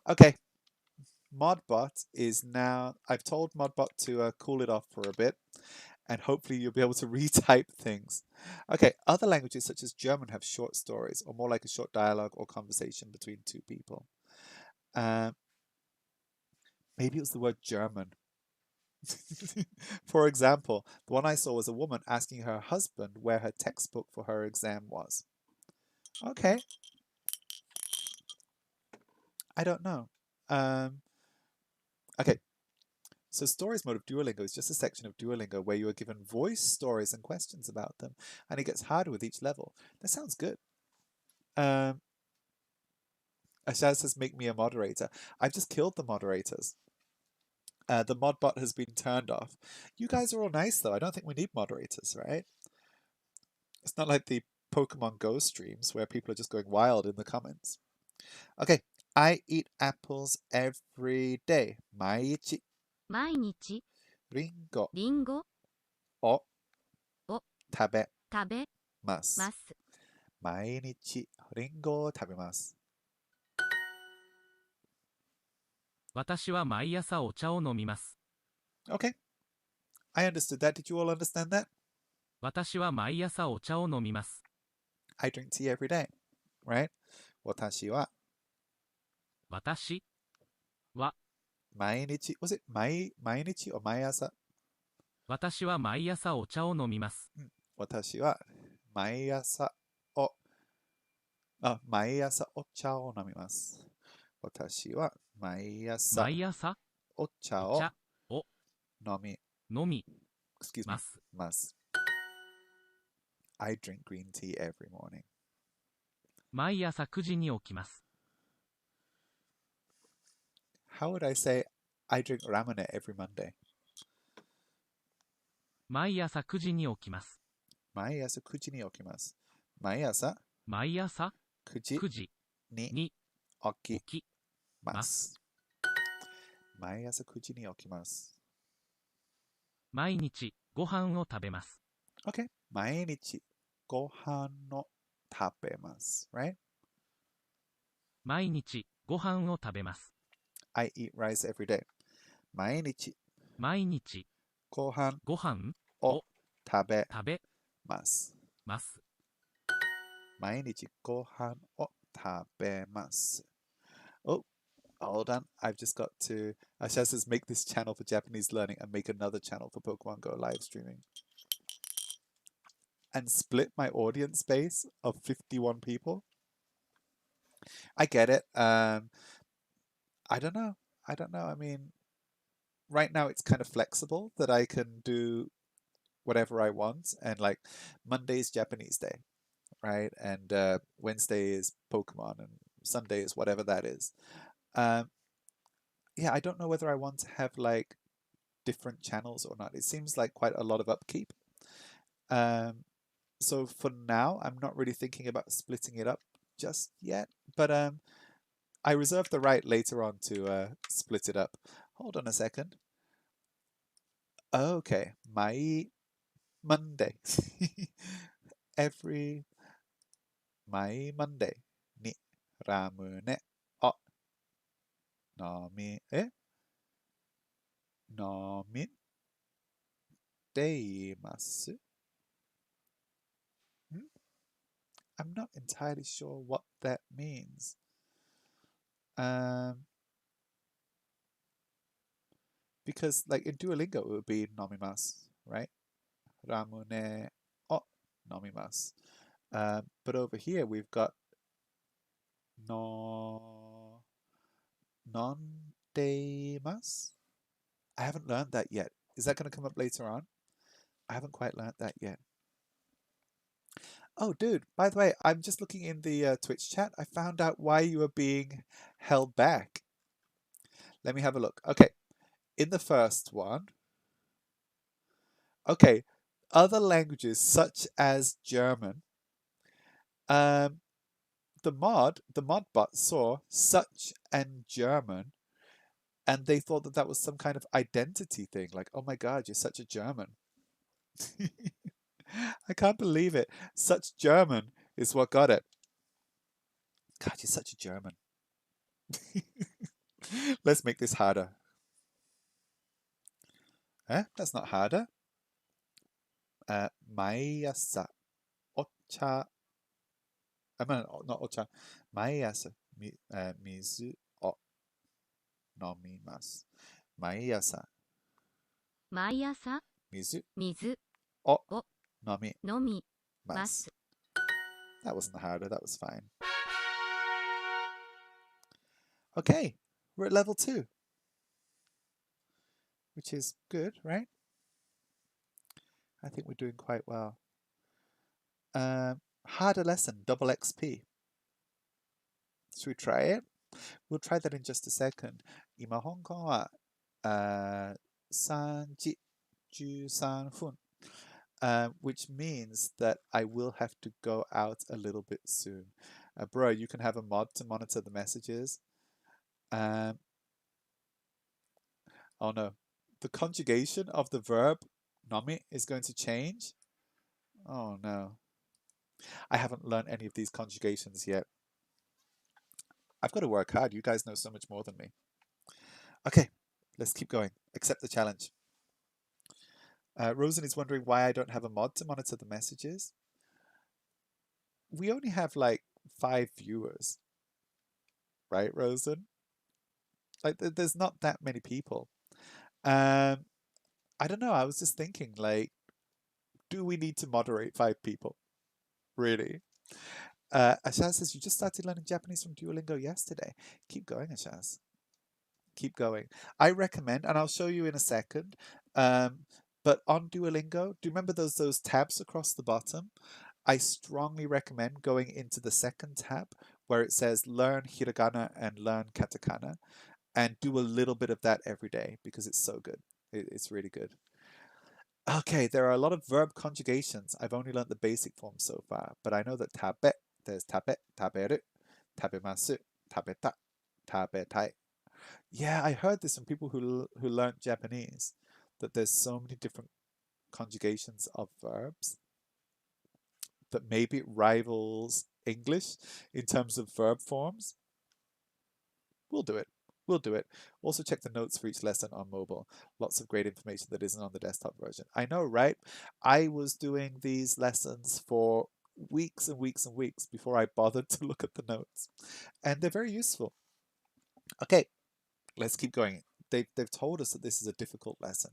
Okay, Modbot is now, I've told Modbot to cool it off for a bit, and hopefully you'll be able to retype things. Okay, other languages such as German have short stories, or more like a short dialogue or conversation between two people. Maybe it was the word German. For example, the one I saw was a woman asking her husband where her textbook for her exam was. Okay. I don't know. Okay. So stories mode of Duolingo is just a section of Duolingo where you are given voice stories and questions about them, and it gets harder with each level. That sounds good. Ashaz says, make me a moderator. I've just killed the moderators. The mod bot has been turned off. You guys are all nice, though. I don't think we need moderators, right? It's not like the Pokemon Go streams where people are just going wild in the comments. Okay, I eat apples every day. 毎日毎日リンゴリンゴをを食べ食べます。ます。毎日リンゴを食べます。私は毎朝お茶を飲みます。Okay, I understood that. Did you all understand that? 私は毎朝お茶を飲みます。I drink tea every day, right? 私は私は毎日 was it 毎日 or 毎朝私は毎朝お茶を飲みます。私は毎朝を、毎朝お茶を飲みます。私は毎朝毎朝お茶をお茶を飲み飲み excuse me ます。ます。I drink green tea every morning. 毎朝9時に起きます。How would I say I drink ramen every Monday? 毎朝9時に起きます。毎朝9時に起きます。毎朝毎朝9時9時にに起き起きまます。す。毎朝9時に起きます。毎日ご飯を食べます。OK。毎日ご飯を食べます。Right? 毎日ご飯を食べます。I eat rice every day. 毎日毎日ご飯ご飯をを食べ食べます。ます。毎日ご飯を食べます。Oh, hold on. I've just got to. I shall just make this channel for Japanese learning and make another channel for Pokemon Go live streaming. And split my audience base of 51 people. I get it. I don't know. I don't know. I mean, right now it's kind of flexible that I can do whatever I want. And like Monday is Japanese day, right? And Wednesday is Pokemon, and Sunday is whatever that is. Yeah, I don't know whether I want to have like different channels or not. It seems like quite a lot of upkeep. So for now, I'm not really thinking about splitting it up just yet. But I reserve the right later on to split it up. Hold on a second. Okay, my Monday. Every my Monday にラムネを飲みています。I'm not entirely sure what that means. Because like in Duolingo it would be nomimasu, right? Ramune o nomimasu. But over here we've got no nondeimasu. I haven't learned that yet. Is that going to come up later on? I haven't quite learned that yet. Oh, dude, by the way, I'm just looking in the Twitch chat. I found out why you were being held back. Let me have a look. Okay, in the first one, okay, other languages such as German, the mod bot saw such and German, and they thought that that was some kind of identity thing. Like, oh my God, you're such a German. I can't believe it. Such German is what got it. God, you're such a German. Let's make this harder. That's not harder. 毎朝お茶 not お茶毎朝水を飲みます。毎朝毎朝水水をを飲み飲みま。ます。 That wasn't harder, that was fine. Okay, we're at level 2, which is good, right? I think we're doing quite well. Harder lesson, double XP. Should we try it? We'll try that in just a second. 今、香港は3時13分, which means that I will have to go out a little bit soon. Bro, you can have a mod to monitor the messages. Oh no, the conjugation of the verb nomi is going to change. Oh no. I haven't learned any of these conjugations yet. I've got to work hard. You guys know so much more than me. Okay, let's keep going. Accept the challenge. Rosen is wondering why I don't have a mod to monitor the messages. We only have like 5 viewers. Right, Rosen? Like, there's not that many people. I don't know. I was just thinking, like, do we need to moderate 5 people? Really. Ashaz says, you just started learning Japanese from Duolingo yesterday. Keep going, Ashaz. Keep going. I recommend, and I'll show you in a second, but on Duolingo, do you remember those tabs across the bottom? I strongly recommend going into the second tab where it says Learn Hiragana and Learn Katakana and do a little bit of that every day because it's so good. It's really good. Okay, there are a lot of verb conjugations. I've only learned the basic form so far, but I know that tabe, there's tabe, taberu, tabemasu, tabeta, tabetai. Yeah, I heard this from people who learned Japanese, that there's so many different conjugations of verbs that maybe it rivals English in terms of verb forms. We'll do it. We'll do it. Also check the notes for each lesson on mobile. Lots of great information that isn't on the desktop version. I know, right? I was doing these lessons for weeks and weeks and weeks before I bothered to look at the notes. And they're very useful. Okay, let's keep going. They've told us that this is a difficult lesson.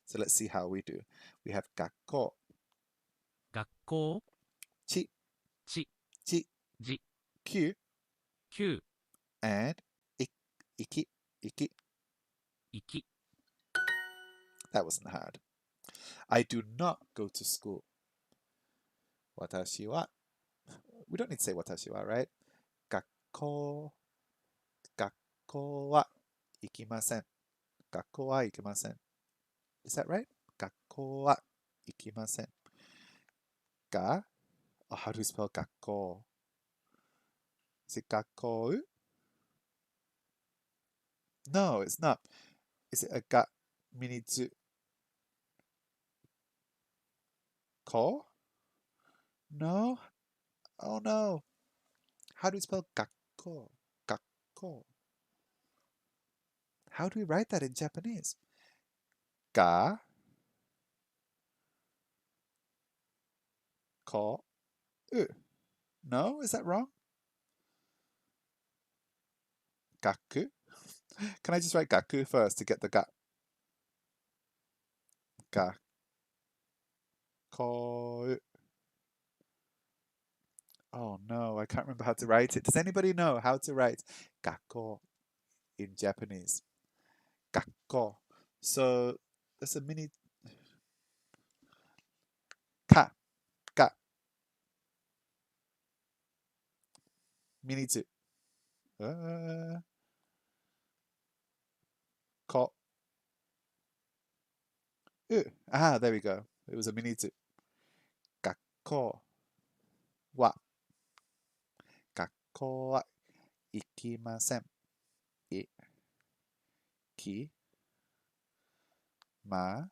So let's see how we do. We have 学校、学校、ち、ち、ち、じ、 Q, 9、 and い、いき、いき。いき。 That wasn't hard. I do not go to school. 私は We don't need to say 私は, right? 学校は行きません。学校は行きません。Is that right? 学校は行きません。が Oh, how do you spell 学校? Is it 学校? No, it's not. Is it a が meaning to call? No? Oh no. How do you spell 学校? 学校. How do we write that in Japanese? がこう. No? Is that wrong? 学? Can I just write 学 first to get the が? 学校. Oh no, I can't remember how to write it. Does anybody know how to write 学校 in Japanese? 学校. So there's a mini か が mini 2. こ Ah, there we go. It was a mini 2. 学校は学校は行きません。行きま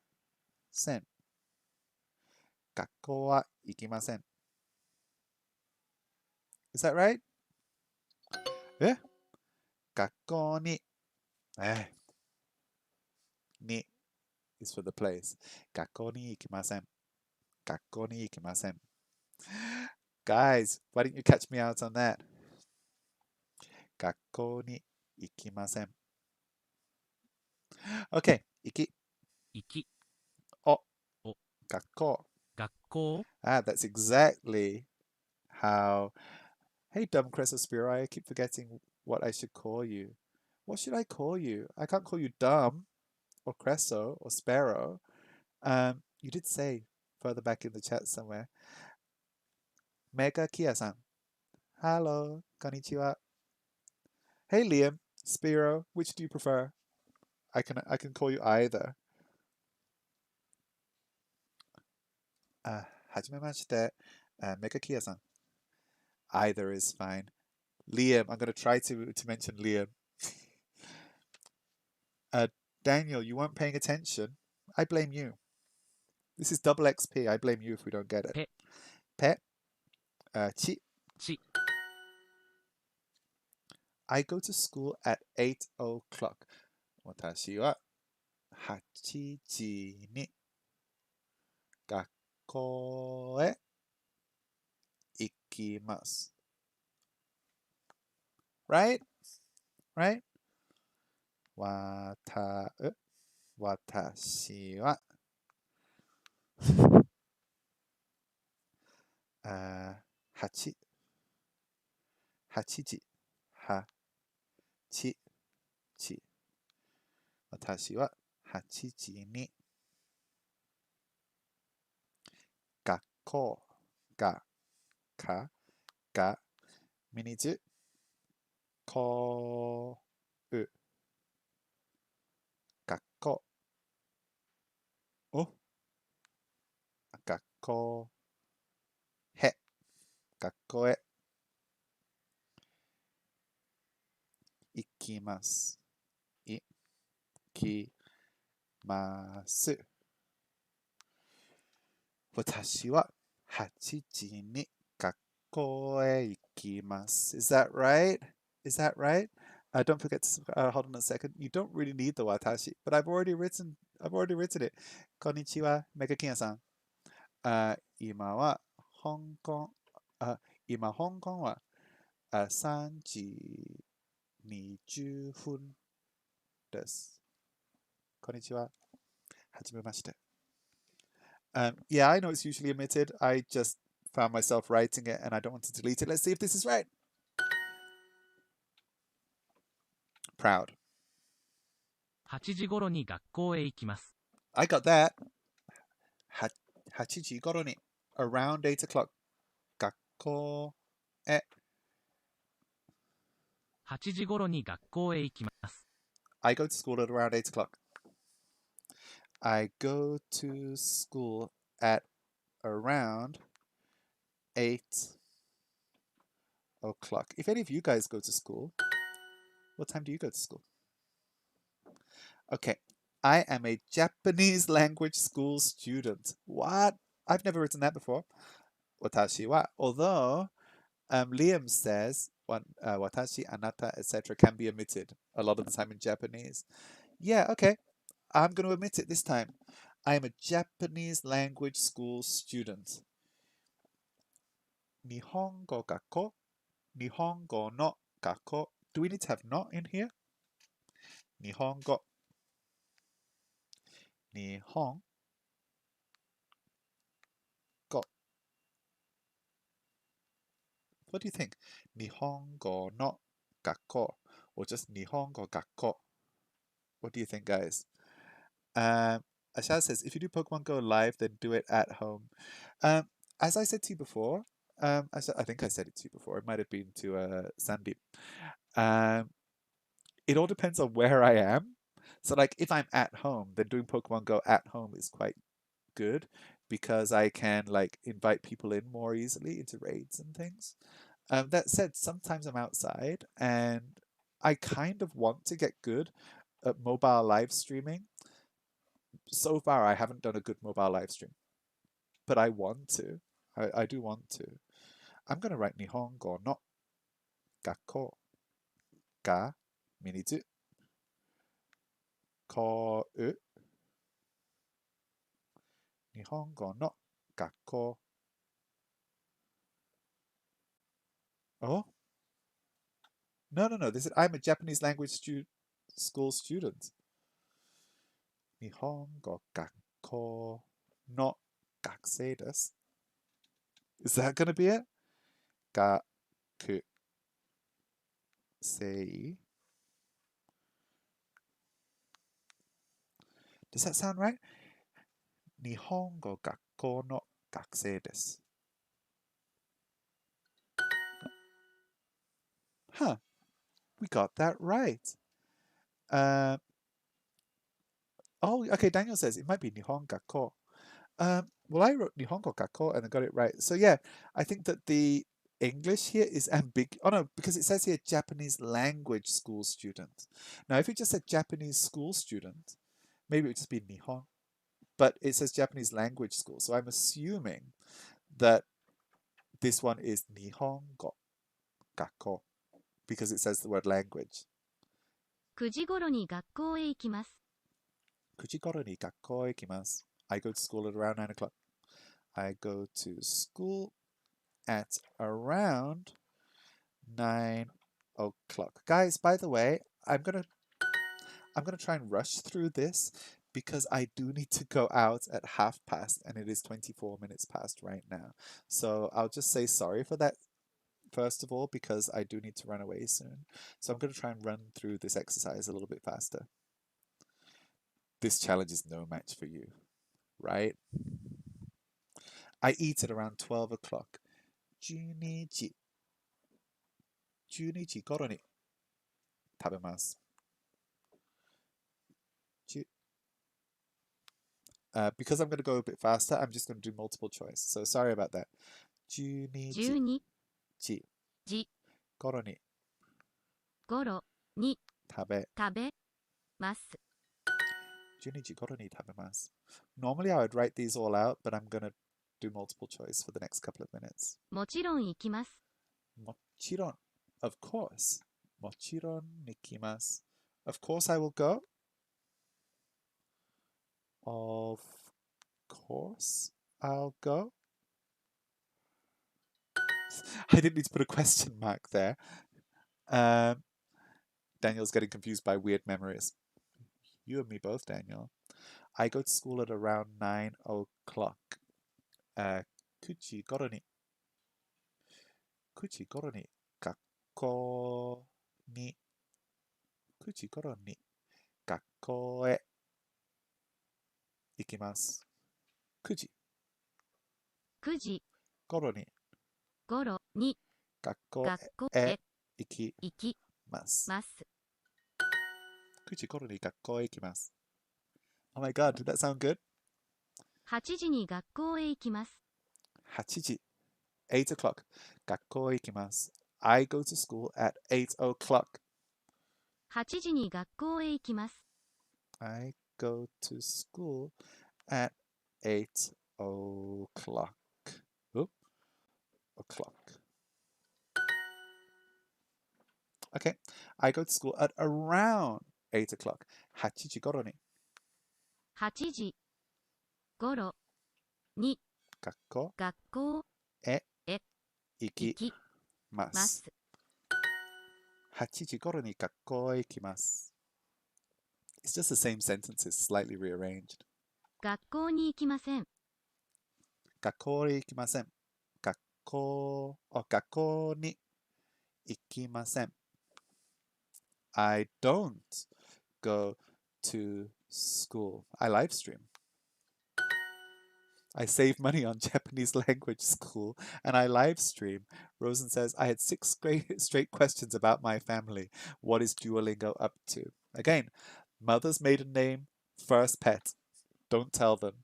せん。学校は行きません。Is that right? 学校にに is for the place. 学校に行きません。学校に行きません。Guys, why didn't you catch me out on that? 学校に行きません。Okay, 行き。行き。お。お。学校。学校。 Ah, that's exactly how. Hey, dumb Cress Spiro, I keep forgetting what I should call you. What should I call you? I can't call you dumb or Cresso or Sparrow. You did say further back in the chat somewhere. Mega Kia-san. Hello, konnichiwa. Hey Liam, Spiro, which do you prefer? I can call you either. Hajimemashite, Mega Kia-san. Either is fine. Liam, I'm going to try to mention Liam. Daniel, you weren't paying attention. I blame you. This is double XP. I blame you if we don't get it. Pet. Chi. Chi. I go to school at 8 o'clock. 私は8時に学校へ行きます。Right? Right? 私は8、8時、8、時。私は8時に学校がミニズこう学校を学校へ学校へ行きます行きます私は8時に学校へ行きます Is that right? Is that right? Don't forget to hold on a second. You don't really need the watashi, but I've already written it. こんにちは、メガキンヤさん。今は香港、今香港は3時20分です。こんにちは。はじめまして。Yeah, I know it's usually omitted. I just found myself writing it and I don't want to delete it. Let's see if this is right. Proud. 8時頃に学校へ行きます。I got that. 8時頃に around 8 o'clock 学校へ8時頃に学校へ行きます。I go to school at around 8 o'clock. I go to school at around 8 o'clock. If any of you guys go to school, what time do you go to school? Okay. I am a Japanese language school student. What? I've never written that before. Watashi wa. Although Liam says watashi, anata, etc. can be omitted a lot of the time in Japanese. Yeah, okay. I'm going to omit it this time. I am a Japanese language school student. Nihongo gakko. Nihongo no gakko. Do we need to have not in here? Nihongo. Nihon. What do you think? Nihongo no gakko or just Nihongo gakko? What do you think, guys? Ashaz says, if you do Pokemon Go live, then do it at home. As I said to you before, I think I said it to you before. It might have been to Sandeep. It all depends on where I am. So, like, if I'm at home, then doing Pokemon Go at home is quite good because I can like invite people in more easily into raids and things. That said, sometimes I'm outside and I kind of want to get good at mobile live streaming. So far, I haven't done a good mobile live stream, but I want to. I do want to. I'm going to write Nihongo no gakko ga minizu kou Nihongo no gakko. Oh, no. This is I'm a Japanese language school student. Nihongo gakko no gakusei desu. Is that going to be it? Gakusei. Does that sound right? Nihongo gakko no gakusei desu. Huh. We got that right. Oh, okay. Daniel says it might be Nihon gakko. Well, I wrote Nihongo gakko and I got it right. So yeah, I think that the English here is ambiguous. Oh no, because it says here Japanese language school student. Now, if it just said Japanese school student, maybe it would just be Nihon. But it says Japanese language school, so I'm assuming that this one is Nihongo gakko because it says the word language. 9時頃に学校へ行きます。9時頃に学校へ行きます。I go to school at around 9 o'clock. I go to school at around 9 o'clock. Guys, by the way, I'm gonna try and rush through this because I do need to go out at past, and it is 24 minutes past right now. So I'll just say sorry for that first of all, because I do need to run away soon. So I'm going to try and run through this exercise a little bit faster. This challenge is no match for you, right? I eat at around 12 o'clock. 12時頃に食べます。Because I'm going to go a bit faster, I'm just going to do multiple choice. So sorry about that. 12時時頃に頃に食べます。12時頃に食べます。Normally I would write these all out, but I'm going to do multiple choice for the next couple of minutes. もちろん行きます。もちろん of course. もちろん行きます。Of course I will go. Of course I'll go. I didn't need to put a question mark there. Daniel's getting confused by weird memories. You and me both, Daniel. I go to school at around 9 o'clock. 9時頃に学校に9時頃に学校へ行きます。9時9時頃に頃に学校学校へへ行き行きます。ます。9時頃に学校へ行きます。Oh my god, did that sound good? 8時に学校へ行きます。8時8 o'clock 学校へ行きます。I go to school at 8 o'clock. 8時に学校へ行きます。I go to school at 8 o'clock. Oh, o'clock. Okay. I go to school at around 8 o'clock. 8時頃に8時頃に学校学校へへ行行ききま。ますす。8時頃に学校へ行きます。It's just the same sentences, slightly rearranged. 学校に行きません。学校へ行きません。学校に行きません。I don't go to school. I live stream. I save money on Japanese language school and I live stream. Rosen says, I had 6 straight questions about my family. What is Duolingo up to? Again, mother's maiden name, first pet. Don't tell them.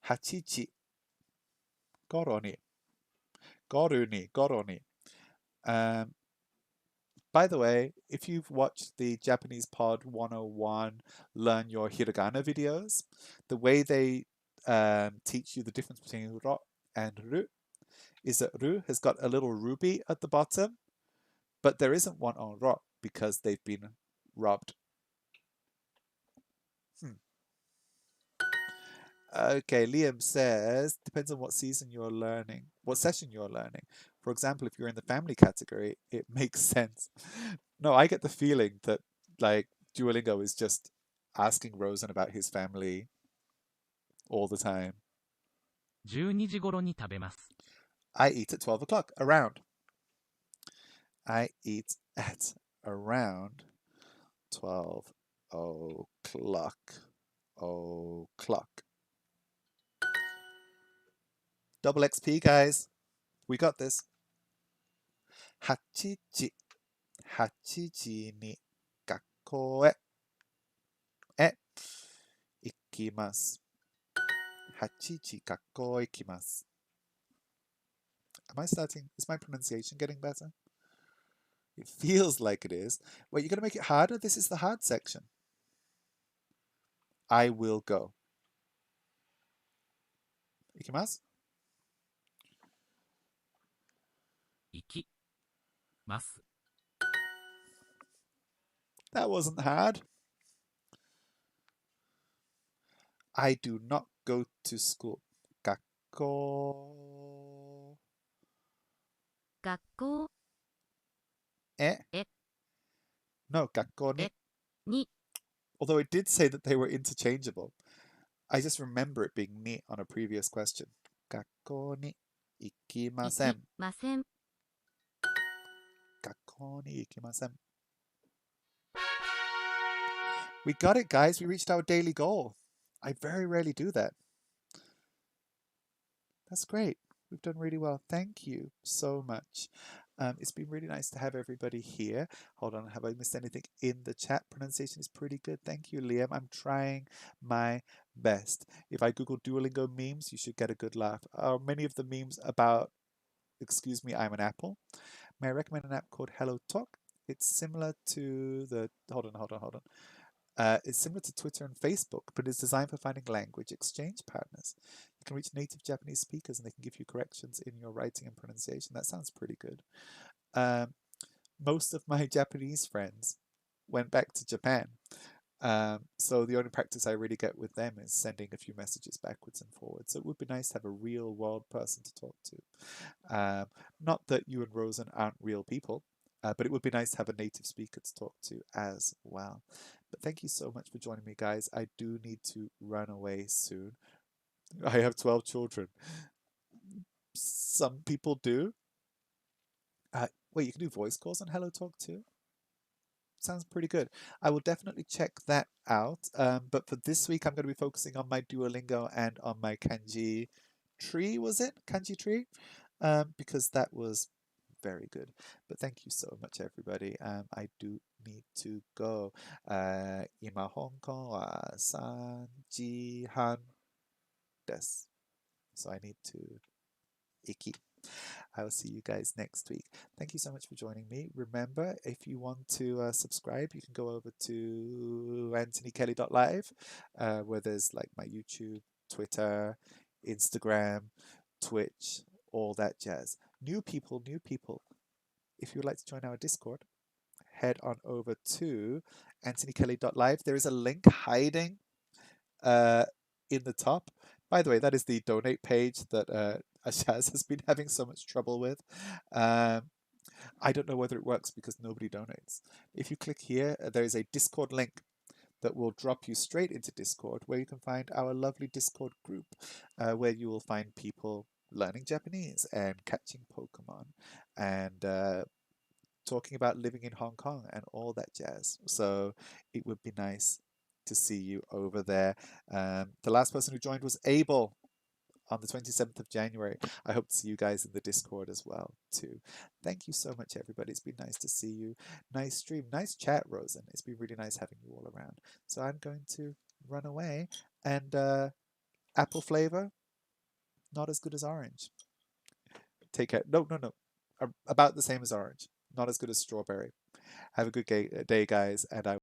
8時頃に頃に By the way, if you've watched the Japanese Pod 101 Learn Your Hiragana videos, the way they teach you the difference between ro and ru is that ru has got a little ruby at the bottom, but there isn't one on ro because they've been rubbed. Okay, Liam says, depends on what season you're learning, what session you're learning. For example, if you're in the family category, it makes sense. No, I get the feeling that like Duolingo is just asking Rosen about his family all the time. 12時頃に食べます。I eat at 12 o'clock, around. I eat at around 12 o'clock. Double XP, guys. We got this. 8時に学校へ行きます。8時学校へ行きます。Am I starting? Is my pronunciation getting better? It feels like it is. Wait, you're going to make it harder? This is the hard section. I will go. 行きます。行きます。That wasn't hard. I do not go to school. 学校へ No, 学校にに although it did say that they were interchangeable. I just remember it being ni on a previous question. 学校に行きません。行きません。学校に行きません。We got it, guys. We reached our daily goal. I very rarely do that. That's great. We've done really well. Thank you so much. It's been really nice to have everybody here. Hold on, have I missed anything in the chat? Pronunciation is pretty good. Thank you, Liam. I'm trying my best. If I Google Duolingo memes, you should get a good laugh. Many of the memes about, excuse me, I'm an apple. May I recommend an app called Hello Talk? It's similar to the, hold on. It's similar to Twitter and Facebook, but it's designed for finding language exchange partners. You can reach native Japanese speakers and they can give you corrections in your writing and pronunciation. That sounds pretty good. Most of my Japanese friends went back to Japan. So the only practice I really get with them is sending a few messages backwards and forwards. So it would be nice to have a real world person to talk to. Not that you and Rosen aren't real people, but it would be nice to have a native speaker to talk to as well. But thank you so much for joining me, guys. I do need to run away soon. I have 12 children. Some people do. Wait, you can do voice calls on Hello Talk too? Sounds pretty good. I will definitely check that out. But for this week, I'm going to be focusing on my Duolingo and on my Kanji tree, was it? Kanji tree? Because that was very good. But thank you so much, everybody. I do need to go. 今、香港は3時半です。So I need to 行き。I will see you guys next week. Thank you so much for joining me. Remember, if you want to subscribe, you can go over to AnthonyKel.live, where there's like my YouTube, Twitter, Instagram, Twitch, all that jazz. New people. If you would like to join our Discord, head on over to AnthonyKel.live. There is a link hiding in the top. By the way, that is the donate page that Ashaz has been having so much trouble with. I don't know whether it works because nobody donates. If you click here, there is a Discord link that will drop you straight into Discord, where you can find our lovely Discord group, where you will find people learning Japanese and catching Pokemon and talking about living in Hong Kong and all that jazz. So it would be nice to see you over there. The last person who joined was Abel on the 27th of January. I hope to see you guys in the Discord as well too. Thank you so much, everybody. It's been nice to see you. Nice stream, nice chat, Rosen. It's been really nice having you all around. So I'm going to run away, and apple flavor, not as good as orange. Take care. No. About the same as orange. Not as good as strawberry. Have a good day, guys, and I